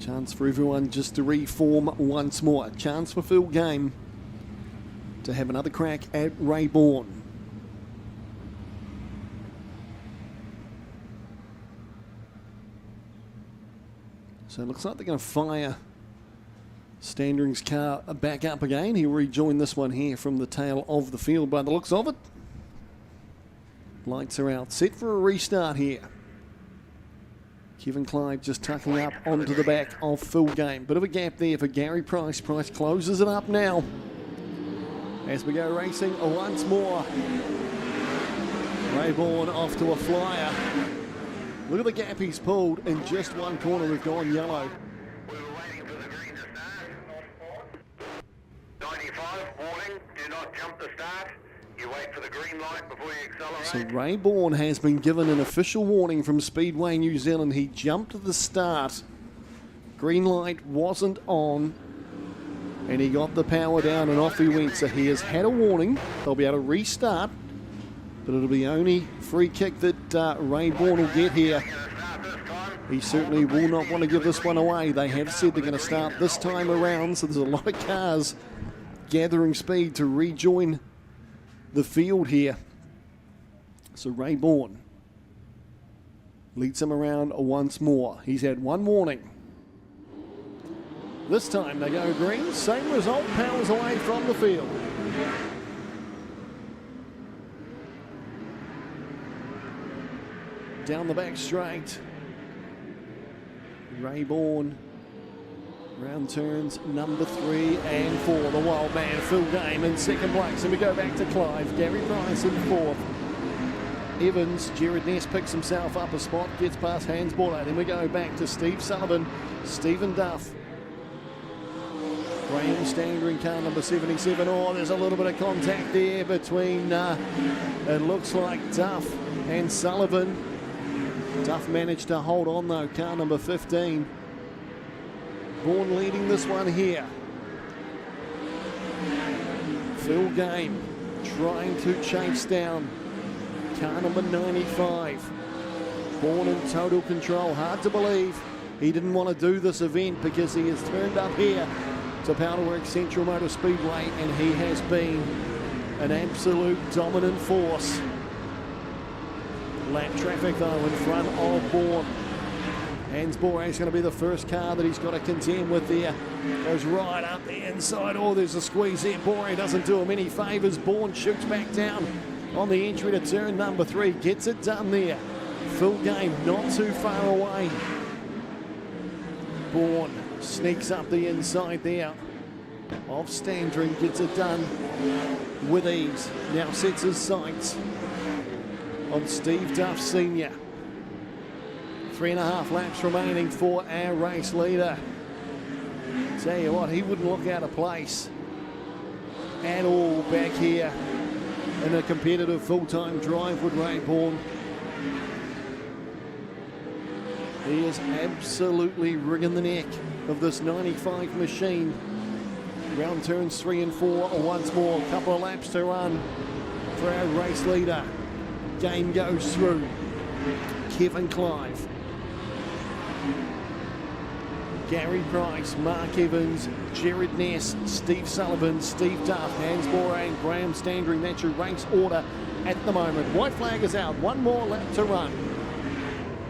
Speaker 6: Chance for everyone just to reform once more. Chance for Phil Game to have another crack at Ray Bourne. So it looks like they're going to fire Standring's car back up again. He'll rejoin this one here from the tail of the field by the looks of it. Lights are out. Set for a restart here. Kevin Clive just tucking up onto the back of Phil Game. Bit of a gap there for Gary Price. Price closes it up now as we go racing once more. Ray Bourne off to a flyer. Look at the gap he's pulled. In just one corner, we've gone yellow.
Speaker 15: 95, warning, do not jump the start. You wait for the green light before you accelerate.
Speaker 6: So Ray Bourne has been given an official warning from Speedway New Zealand. He jumped at the start. Green light wasn't on. And he got the power down and off he went. So he has had a warning. They'll be able to restart. But it'll be only free kick that Ray Bourne will get here. He certainly will not want to give this one away. They have said they're going to start this time around. So there's a lot of cars gathering speed to rejoin the field here. So Ray Bourne leads him around once more. He's had one warning. This time they go green. Same result, powers away from the field. Down the back straight. Rayborn. Round turns number 3 and 4. The Wild Man, Phil Game in second place. And we go back to Clive. Gary Price in fourth. Evans, Jared Ness picks himself up a spot, gets past Hans Border. Then we go back to Steve Sullivan, Stephen Duff. Graham Stander in car number 77. Oh, there's a little bit of contact there between, it looks like Duff and Sullivan. Duff managed to hold on though, car number 15. Bourne leading this one here. Phil Game trying to chase down car number 95. Bourne in total control. Hard to believe he didn't want to do this event because he has turned up here to Powderworks Central Motor Speedway and he has been an absolute dominant force. Lap traffic though in front of Bourne. Hans Boré is going to be the first car that he's got to contend with there. Goes right up the inside. Oh, there's a squeeze there. Boré doesn't do him any favours. Bourne shoots back down on the entry to turn number 3. Gets it done there. Phil Game not too far away. Bourne sneaks up the inside there of Standring. Gets it done with ease. Now sets his sights on Steve Duff Sr. 3.5 laps remaining for our race leader. Tell you what, he wouldn't look out of place at all back here in a competitive full-time drive with Rayborn. He is absolutely wringing the neck of this 95 machine. Round turns 3 and 4 once more. A couple of laps to run for our race leader. Game goes through. Kevin Clive. Gary Price, Mark Evans, Jared Ness, Steve Sullivan, Steve Duff, Hans Boré, Graham Standring. That's your race order at the moment. White flag is out. One more lap to run.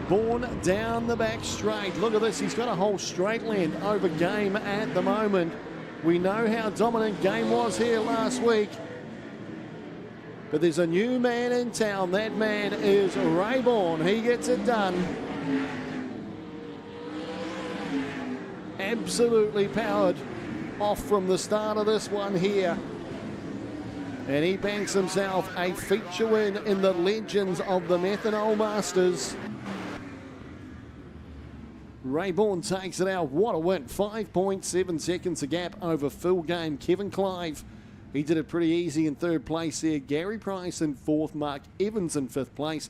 Speaker 6: Bourne down the back straight. Look at this. He's got a whole straight length over Game at the moment. We know how dominant Game was here last week. But there's a new man in town. That man is Rayborn. He gets it done. Absolutely powered off from the start of this one here. And he banks himself a feature win in the Legends of the Methanol Masters. Rayborn takes it out. What a win. 5.7 seconds a gap over Phil Game. Kevin Clive, he did it pretty easy in third place there. Gary Price in fourth. Mark Evans in fifth place.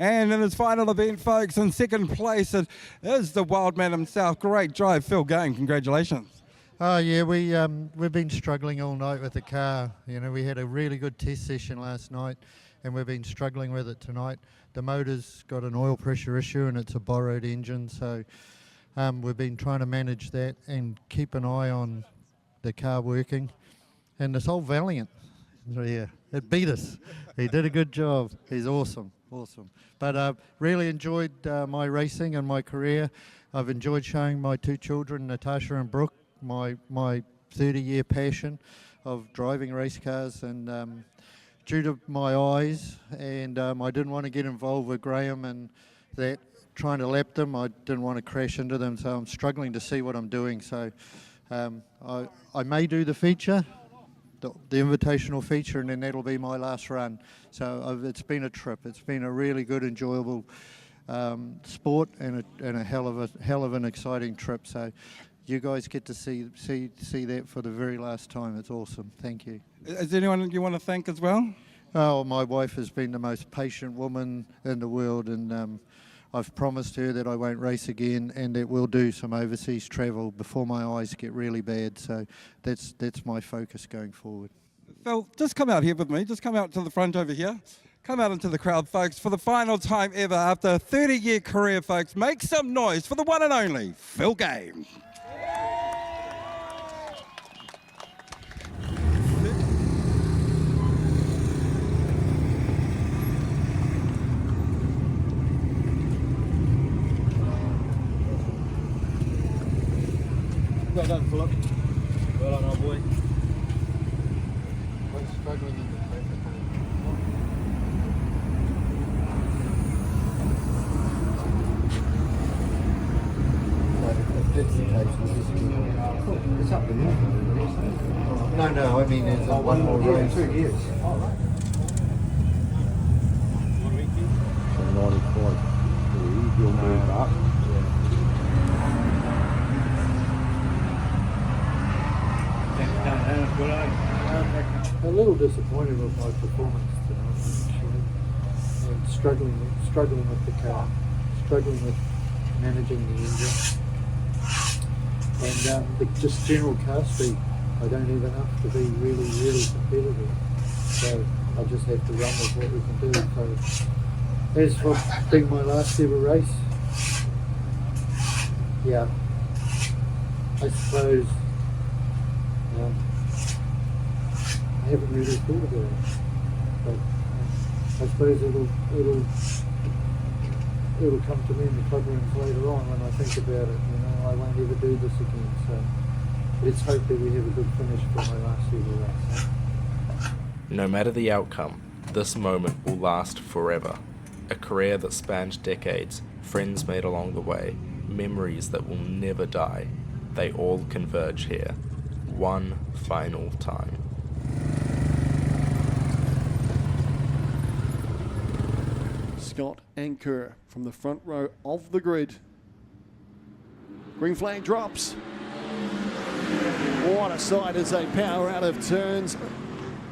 Speaker 12: And in his final event, folks, in second place, it is the wild man himself. Great drive, Phil Game. Congratulations.
Speaker 1: Oh yeah, we've been struggling all night with the car. You know, we had a really good test session last night, and we've been struggling with it tonight. The motor's got an oil pressure issue, and it's a borrowed engine, so we've been trying to manage that and keep an eye on the car working. And this old Valiant, yeah, it beat us. He did a good job. He's awesome. Awesome. But really enjoyed my racing and my career. I've enjoyed showing my two children, Natasha and Brook, my 30-year passion of driving race cars. And due to my eyes, and I didn't want to get involved with Graham and that, trying to lap them. I didn't want to crash into them, so I'm struggling to see what I'm doing. So I may do the feature, the invitational feature, and then that'll be my last run. So it's been a trip. It's been a really good, enjoyable sport and a hell of an exciting trip. So you guys get to see that for the very last time. It's awesome. Thank you.
Speaker 12: Is there anyone you want to thank as well?
Speaker 1: Oh, my wife has been the most patient woman in the world, and I've promised her that I won't race again and that we'll do some overseas travel before my eyes get really bad. So that's my focus going forward.
Speaker 12: Phil, just come out here with me. Just come out to the front over here. Come out into the crowd, folks, for the final time ever after a 30-year career, folks. Make some noise for the one and only Phil Game.
Speaker 10: Well done, Philip. Well done, old boy.
Speaker 1: I'm struggling in the traffic. that's the case, we'll just keep on.
Speaker 10: Cool. It's up to you.
Speaker 1: No, I mean there's one more race.
Speaker 10: 2 years. All right.
Speaker 1: 95. You'll move up. A little disappointed with my performance tonight, actually. And struggling with the car, struggling with managing the engine, and just general car speed. I don't have enough to be really competitive. So I just have to run with what we can do. So as for being my last ever race, yeah, I suppose I haven't really thought about it, but I suppose it'll come to me in the club rooms later on when I think about it. You know, I won't ever do this again. So let's hope that we have a good finish for my last ever race.
Speaker 2: No matter the outcome, this moment will last forever. A career that spanned decades, friends made along the way, memories that will never die. They all converge here, one final time.
Speaker 6: Scott and Kerr from the front row of the grid. Green flag drops. What a sight as they power out of turns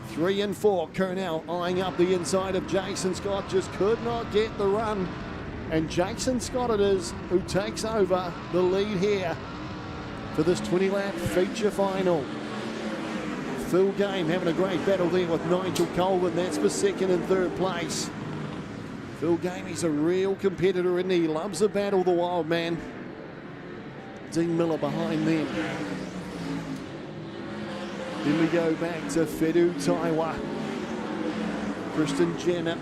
Speaker 6: 3 and 4. Kerr now eyeing up the inside of Jason Scott, just could not get the run. And Jason Scott it is who takes over the lead here for this 20-lap feature final. Phil Game having a great battle there with Nigel Colvin. That's for second and third place. Phil Game, he's a real competitor, and he loves a battle, the wild man. Dean Miller behind them. Then we go back to Fedu Taiwa. Kristen Jenner,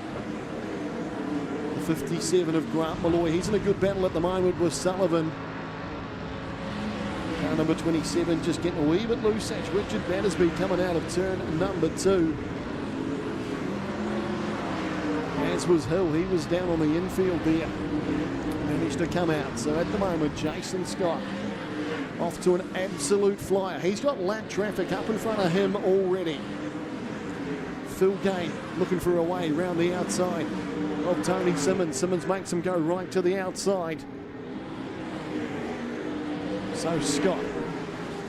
Speaker 6: the 57 of Grant Malloy. He's in a good battle at the moment with Sullivan. Car number 27 just getting a wee bit loose. That's Richard Battersby coming out of turn number 2. As was Hill, he was down on the infield there. Managed to come out. So at the moment, Jason Scott off to an absolute flyer. He's got lap traffic up in front of him already. Phil Game looking for a way round the outside of Tony Simmons. Simmons makes him go right to the outside. So Scott,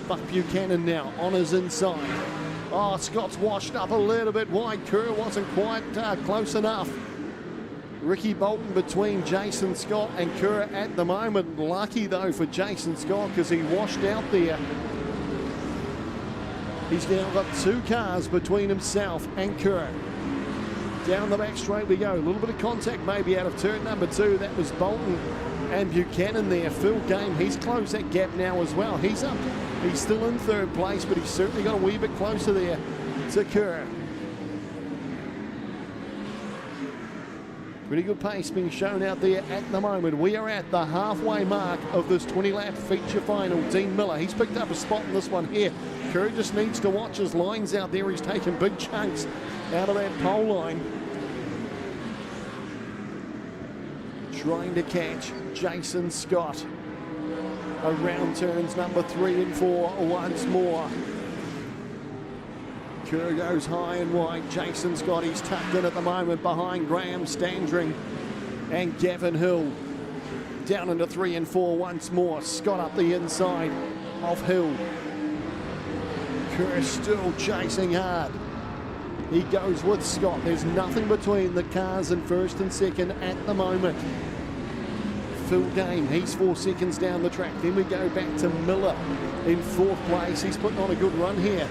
Speaker 6: Buck Buchanan now on his inside. Oh, Scott's washed up a little bit wide. Kerr wasn't quite close enough. Ricky Bolton between Jason Scott and Kerr at the moment. Lucky though for Jason Scott because he washed out there. He's now got 2 cars between himself and Kerr. Down the back straight we go. A little bit of contact maybe out of turn number 2. That was Bolton and Buchanan there. Phil Game, he's closed that gap now as well. He's up. He's still in third place, but he's certainly got a wee bit closer there to Kerr. Pretty good pace being shown out there at the moment. We are at the halfway mark of this 20-lap feature final. Dean Miller, he's picked up a spot in this one here. Kerr just needs to watch his lines out there. He's taking big chunks out of that pole line. Trying to catch Jason Scott. Around turns number 3 and 4 once more. Kerr goes high and wide. Jason Scott, he's tucked in at the moment behind Graham Standring and Gavin Hill. Down into 3 and 4 once more. Scott up the inside of Hill. Kerr still chasing hard. He goes with Scott. There's nothing between the cars in first and second at the moment. Phil Game, he's 4 seconds down the track. Then we go back to Miller in 4th place. He's putting on a good run here.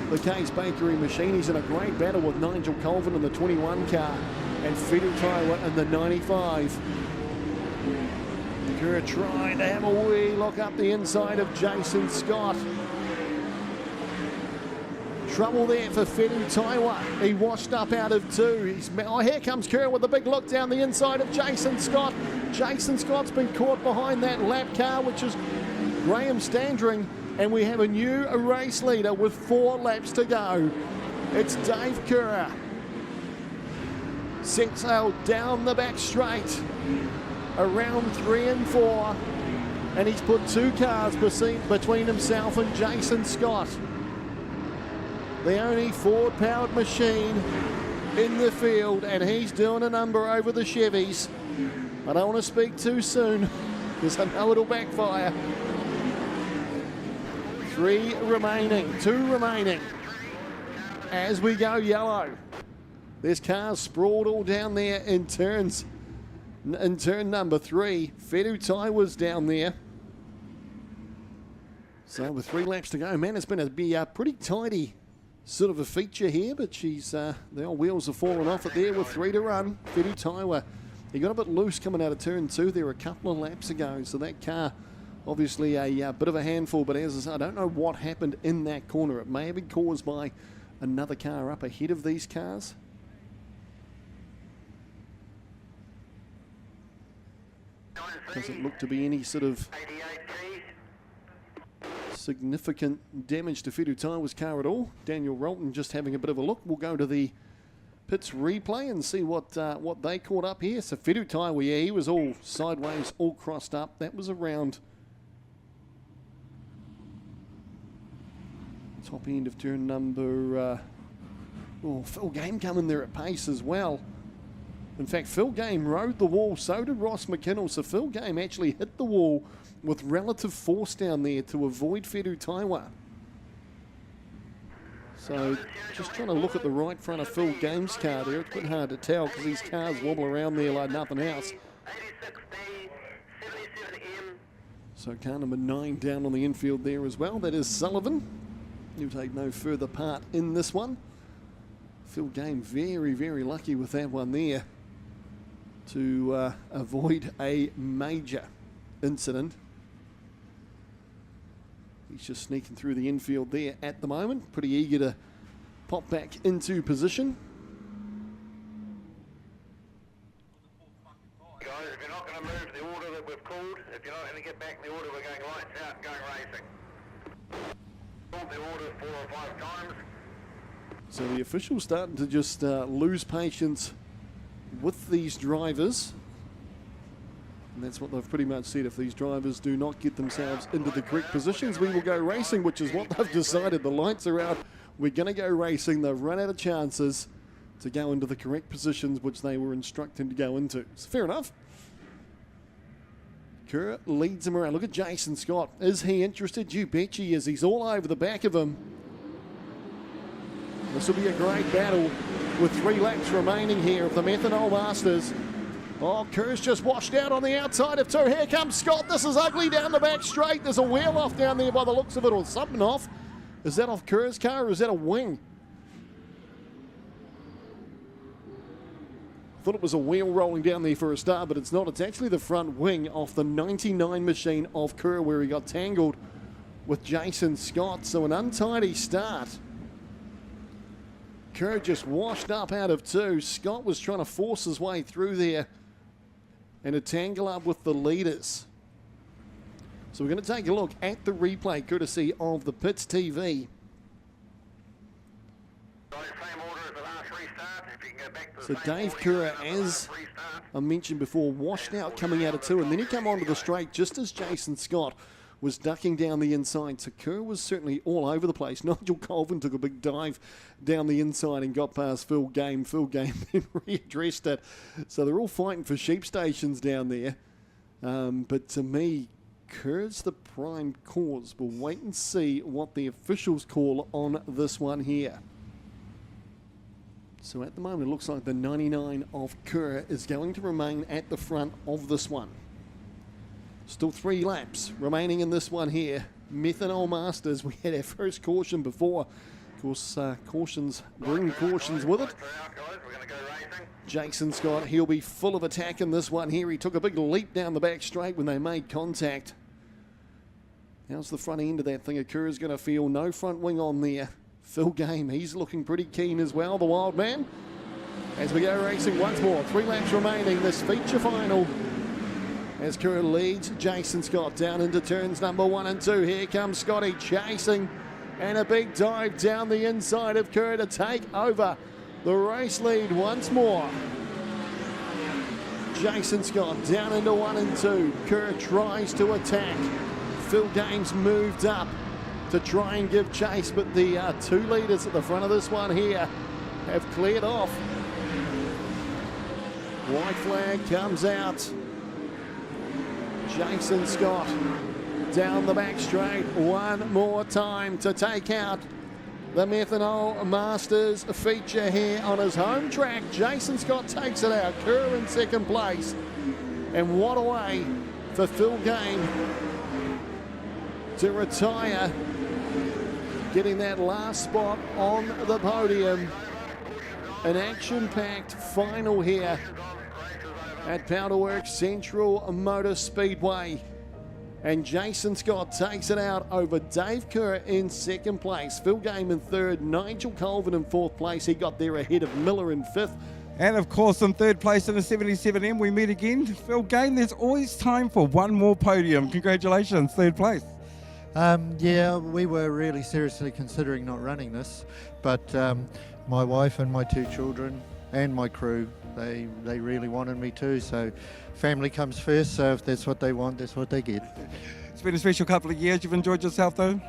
Speaker 6: The Case Bakery Machine, he's in a great battle with Nigel Colvin in the 21 car and Fedu Taiwa in the 95. Kerr trying to have a wee look up the inside of Jason Scott. Trouble there for Fedu Taiwa. He washed up out of 2. Oh, here comes Kerr with a big look down the inside of Jason Scott. Jason Scott's been caught behind that lap car, which is Graham Standring. And we have a new race leader with 4 laps to go. It's Dave Kerr. Set sail down the back straight. Around 3 and 4. And he's put 2 cars between himself and Jason Scott. The only Ford-powered machine in the field, and he's doing a number over the Chevys. I don't want to speak too soon because I know it'll backfire. 3 remaining, 2 remaining as we go yellow. There's cars sprawled all down there in turns. In turn number 3, Fedu Tai was down there. So with 3 laps to go, man, it's been a pretty tidy sort of a feature here, but the old wheels have fallen off it there with 3 to run. Fedu Tai, he got a bit loose coming out of turn 2 there a couple of laps ago, so that car obviously a bit of a handful, but as I said, I don't know what happened in that corner. It may have been caused by another car up ahead of these cars. Doesn't look to be any sort of significant damage to Fedu Tai's car at all. Daniel Rolton just having a bit of a look. We'll go to the pits replay and see what they caught up here. So Fedu Tai, yeah, he was all sideways, all crossed up. That was around top end of turn number... Phil Game coming there at pace as well. In fact, Phil Game rode the wall, so did Ross McKinnell. So Phil Game actually hit the wall with relative force down there to avoid Fedu Tai. So just trying to look at the right front of Phil Game's car there. It's a bit hard to tell because these cars wobble around there like nothing else. So car number 9 down on the infield there as well. That is Sullivan. He'll take no further part in this one. Phil Game very, very lucky with that one there to avoid a major incident. He's just sneaking through the infield there at the moment. Pretty eager to pop back into position.
Speaker 15: Guys, if you're not going to move the order that we've called, if you're not going to get back in the order, we're going lights out and going racing. Called the order 4 or 5 times.
Speaker 6: So the officials starting to just lose patience with these drivers. And that's what they've pretty much said. If these drivers do not get themselves into the correct positions, we will go racing, which is what they've decided. The lights are out. We're going to go racing. They've run out of chances to go into the correct positions, which they were instructed to go into. So fair enough. Kerr leads him around. Look at Jason Scott. Is he interested? You bet he is. He's all over the back of him. This will be a great battle with 3 laps remaining here of the Methanol Masters. Oh, Kerr's just washed out on the outside of 2. Here comes Scott. This is ugly down the back straight. There's a wheel off down there by the looks of it, or something off. Is that off Kerr's car or is that a wing? I thought it was a wheel rolling down there for a start, but it's not. It's actually the front wing off the 99 machine of Kerr where he got tangled with Jason Scott. So an untidy start. Kerr just washed up out of 2. Scott was trying to force his way through there and to tangle up with the leaders. So we're going to take a look at the replay courtesy of the Pits TV. So Dave Kerr, as I mentioned before, washed out coming out of 2, and then he came onto the straight just as Jason Scott was ducking down the inside. So Kerr was certainly all over the place. Nigel Colvin took a big dive down the inside and got past Phil Game. Phil Game then readdressed it. So they're all fighting for sheep stations down there. But to me, Kerr's the prime cause. We'll wait and see what the officials call on this one here. So at the moment, it looks like the 99 of Kerr is going to remain at the front of this one. Still 3 laps remaining in this one here. Methanol Masters, we had our first caution before. Of course, cautions bring cautions with it. Jason Scott, he'll be full of attack in this one here. He took a big leap down the back straight when they made contact. How's the front end of that thing? Kerr's going to feel no front wing on there. Phil Game, he's looking pretty keen as well, the wild man. As we go racing once more, 3 laps remaining, this feature final. As Kerr leads Jason Scott down into turns number 1 and 2. Here comes Scotty chasing, and a big dive down the inside of Kerr to take over the race lead once more. Jason Scott down into 1 and 2. Kerr tries to attack. Phil Games moved up to try and give chase, but the 2 leaders at the front of this one here have cleared off. White flag comes out. Jason Scott down the back straight one more time to take out the Methanol Masters feature here on his home track. Jason Scott takes it out. Kerr in second place. And what a way for Phil Game to retire, getting that last spot on the podium. An action-packed final here at Powderworks Central Motor Speedway. And Jason Scott takes it out over Dave Kerr in second place. Phil Game in third, Nigel Colvin in fourth place. He got there ahead of Miller in fifth.
Speaker 12: And of course, in third place in the 77M, we meet again. Phil Game, there's always time for one more podium. Congratulations, third place.
Speaker 1: Yeah, we were really seriously considering not running this, but my wife and my 2 children and my crew, they really wanted me to, so family comes first, so if that's what they want, that's what they get.
Speaker 12: It's been a special couple of years. You've enjoyed yourself though?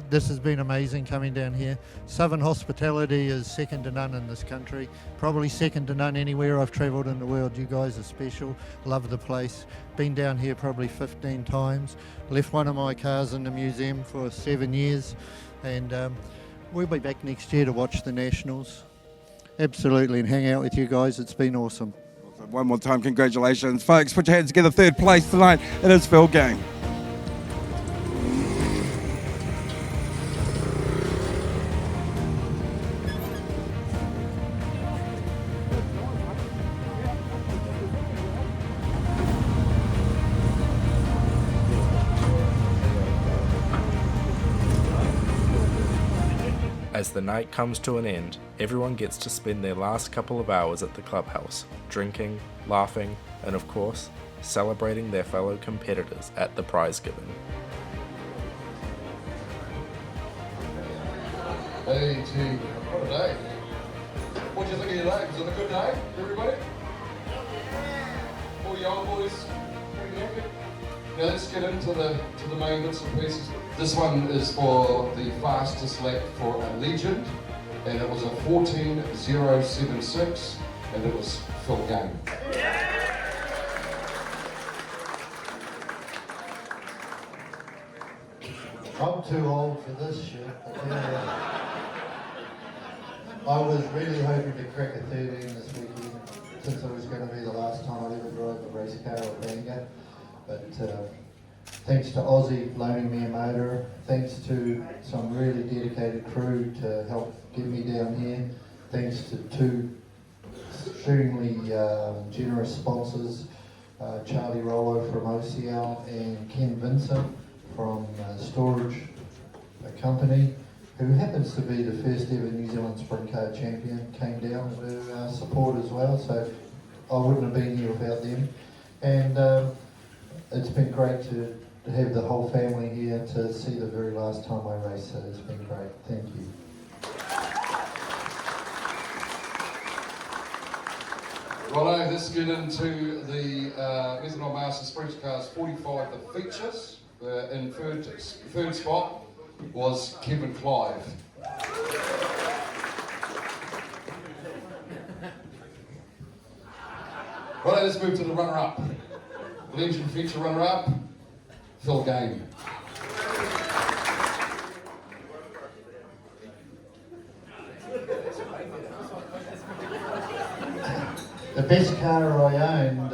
Speaker 1: This has been amazing coming down here. Southern hospitality is second to none in this country, probably second to none anywhere I've travelled in the world. You guys are special, love the place. Been down here probably 15 times, left one of my cars in the museum for 7 years, and we'll be back next year to watch the Nationals. Absolutely, and hang out with you guys. It's been awesome.
Speaker 12: One more time, congratulations. Folks, put your hands together. Third place tonight. It is Phil Game.
Speaker 2: As the night comes to an end, everyone gets to spend their last couple of hours at the clubhouse, drinking, laughing, and of course, celebrating their fellow competitors at the prize giving.
Speaker 9: Hey team, what a day. What do you think of your day? Was it a good day, everybody? All you old boys pretty happy? Now let's get into the main bits and pieces. This one is for the fastest lap for a legend, and it was a 14.076, and it was Phil Game.
Speaker 10: I'm too old for this shit. I was really hoping to crack a 13 this weekend, since it was going to be the last time I'd ever drive a race car or Bangor. But thanks to Aussie loaning me a motor, thanks to some really dedicated crew to help get me down here, thanks to 2 extremely generous sponsors, Charlie Rollo from OCL and Ken Vincent from Storage Company, who happens to be the first ever New Zealand Sprint Car champion, came down to support as well, so I wouldn't have been here without them. And it's been great to have the whole family here to see the very last time I raced, so it's been great. Thank you.
Speaker 9: Righto, let's get into the Methanol Masters Sprint Cars 45, the features. In third spot was Kevin Clive. Righto, let's move to the runner-up. Legend feature runner-up, Phil Game.
Speaker 10: The best car I owned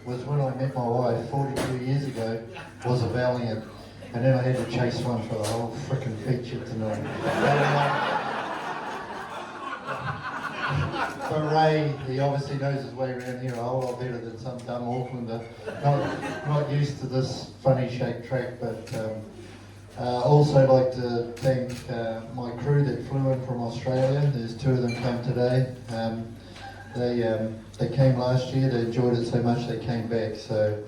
Speaker 10: was when I met my wife 42 years ago, was a Valiant, and then I had to chase one for the whole frickin' feature tonight. But Ray, he obviously knows his way around here a whole lot better than some dumb Aucklander. Not used to this funny shaped track, but also like to thank my crew that flew in from Australia. There's 2 of them come today. They came last year, they enjoyed it so much they came back. So,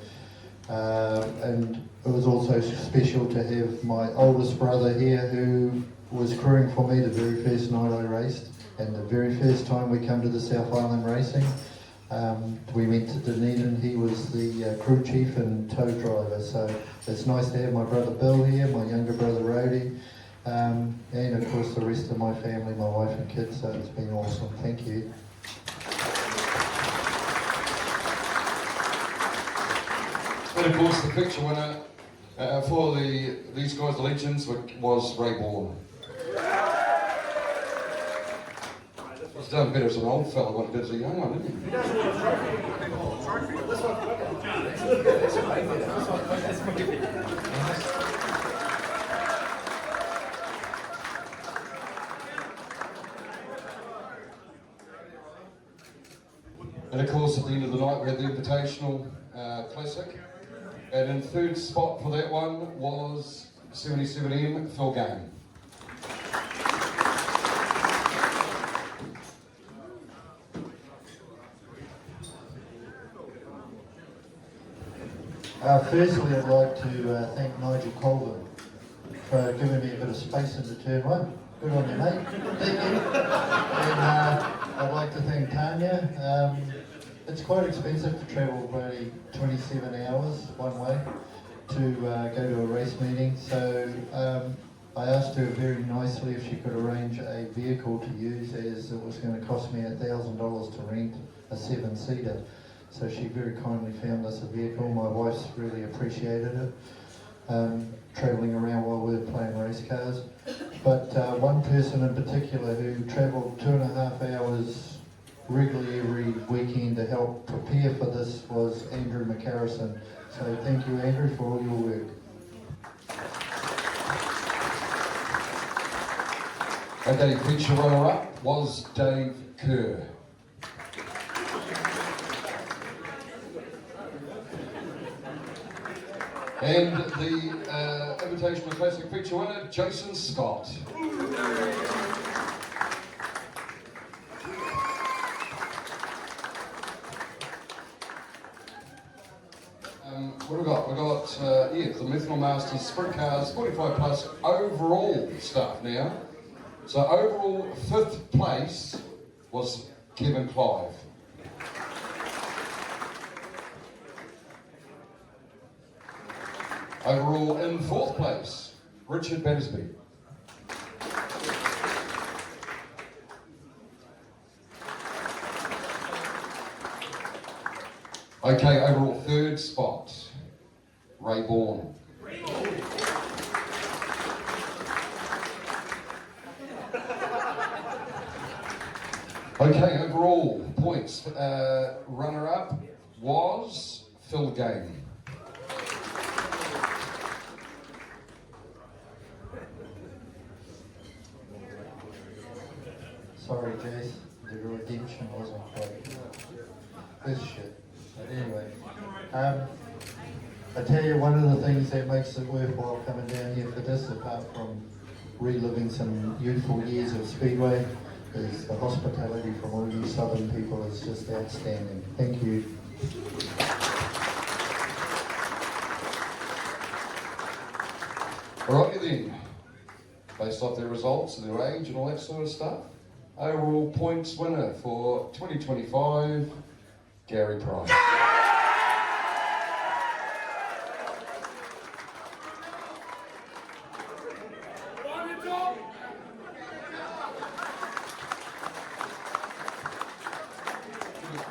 Speaker 10: and it was also special to have my oldest brother here who was crewing for me the very first night I raced, and the very first time we come to the South Island racing. We went to Dunedin. He was the crew chief and tow driver, so it's nice to have my brother Bill here, my younger brother Rhodey, and of course the rest of my family, my wife and kids, so it's been awesome. Thank you.
Speaker 16: And of course the picture winner for these guys, the legends, was Ray Bourne. He's done better as an old fella than he did as a young one, didn't he? And of course at the end of the night we had the Invitational Classic. And in third spot for that one was 77M Phil Game.
Speaker 10: Firstly, I'd like to thank Nigel Colvin for giving me a bit of space into turn one. Good on you, mate. Thank you. And I'd like to thank Tanya. It's quite expensive to travel probably 27 hours one way to go to a race meeting, so I asked her very nicely if she could arrange a vehicle to use, as it was going to cost me $1,000 to rent a 7-seater. So she very kindly found us a vehicle. My wife's really appreciated it, travelling around while we were playing race cars. But one person in particular who travelled 2.5 hours regularly every weekend to help prepare for this was Andrew McCarrison. So thank you, Andrew, for all your work.
Speaker 16: Okay, feature runner-up was Dave Kerr. And the Invitational Classic feature winner, Jason Scott. What have we got? We've got, the Methanol Masters Sprint Cars 45 plus overall stuff now. So overall 5th place was Kevin Clive. Overall in 4th place, Richard Battersby. Okay, overall 3rd spot, Ray Bourne. Okay, overall points, runner-up was Phil Game.
Speaker 10: Sorry, Jace, the redemption wasn't quite this shit. But anyway, I tell you, one of the things that makes it worthwhile coming down here for this, apart from reliving some youthful years of Speedway, is the hospitality from all you southern people is just outstanding. Thank you.
Speaker 16: Alrighty then, based off their results and their age and all that sort of stuff, overall points winner for 2025, Gary Price.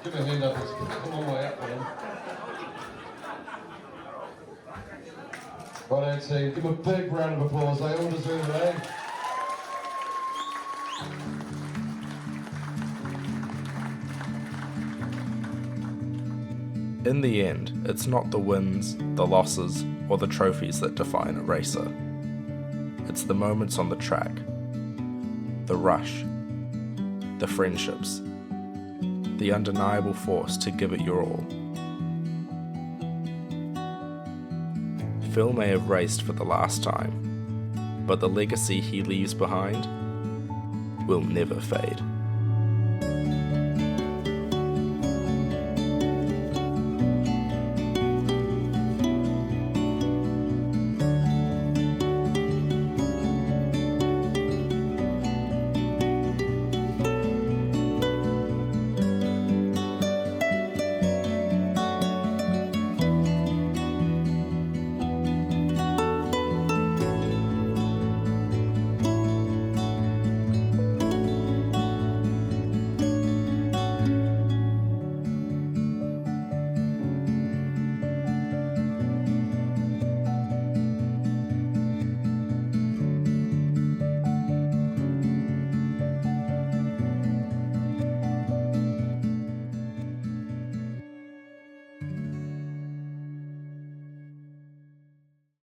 Speaker 16: Give me a hand up, it's come on way up, man. Right, team, give them a big round of applause, they all deserve it, eh?
Speaker 2: In the end, it's not the wins, the losses, or the trophies that define a racer. It's the moments on the track, the rush, the friendships, the undeniable force to give it your all. Phil may have raced for the last time, but the legacy he leaves behind will never fade.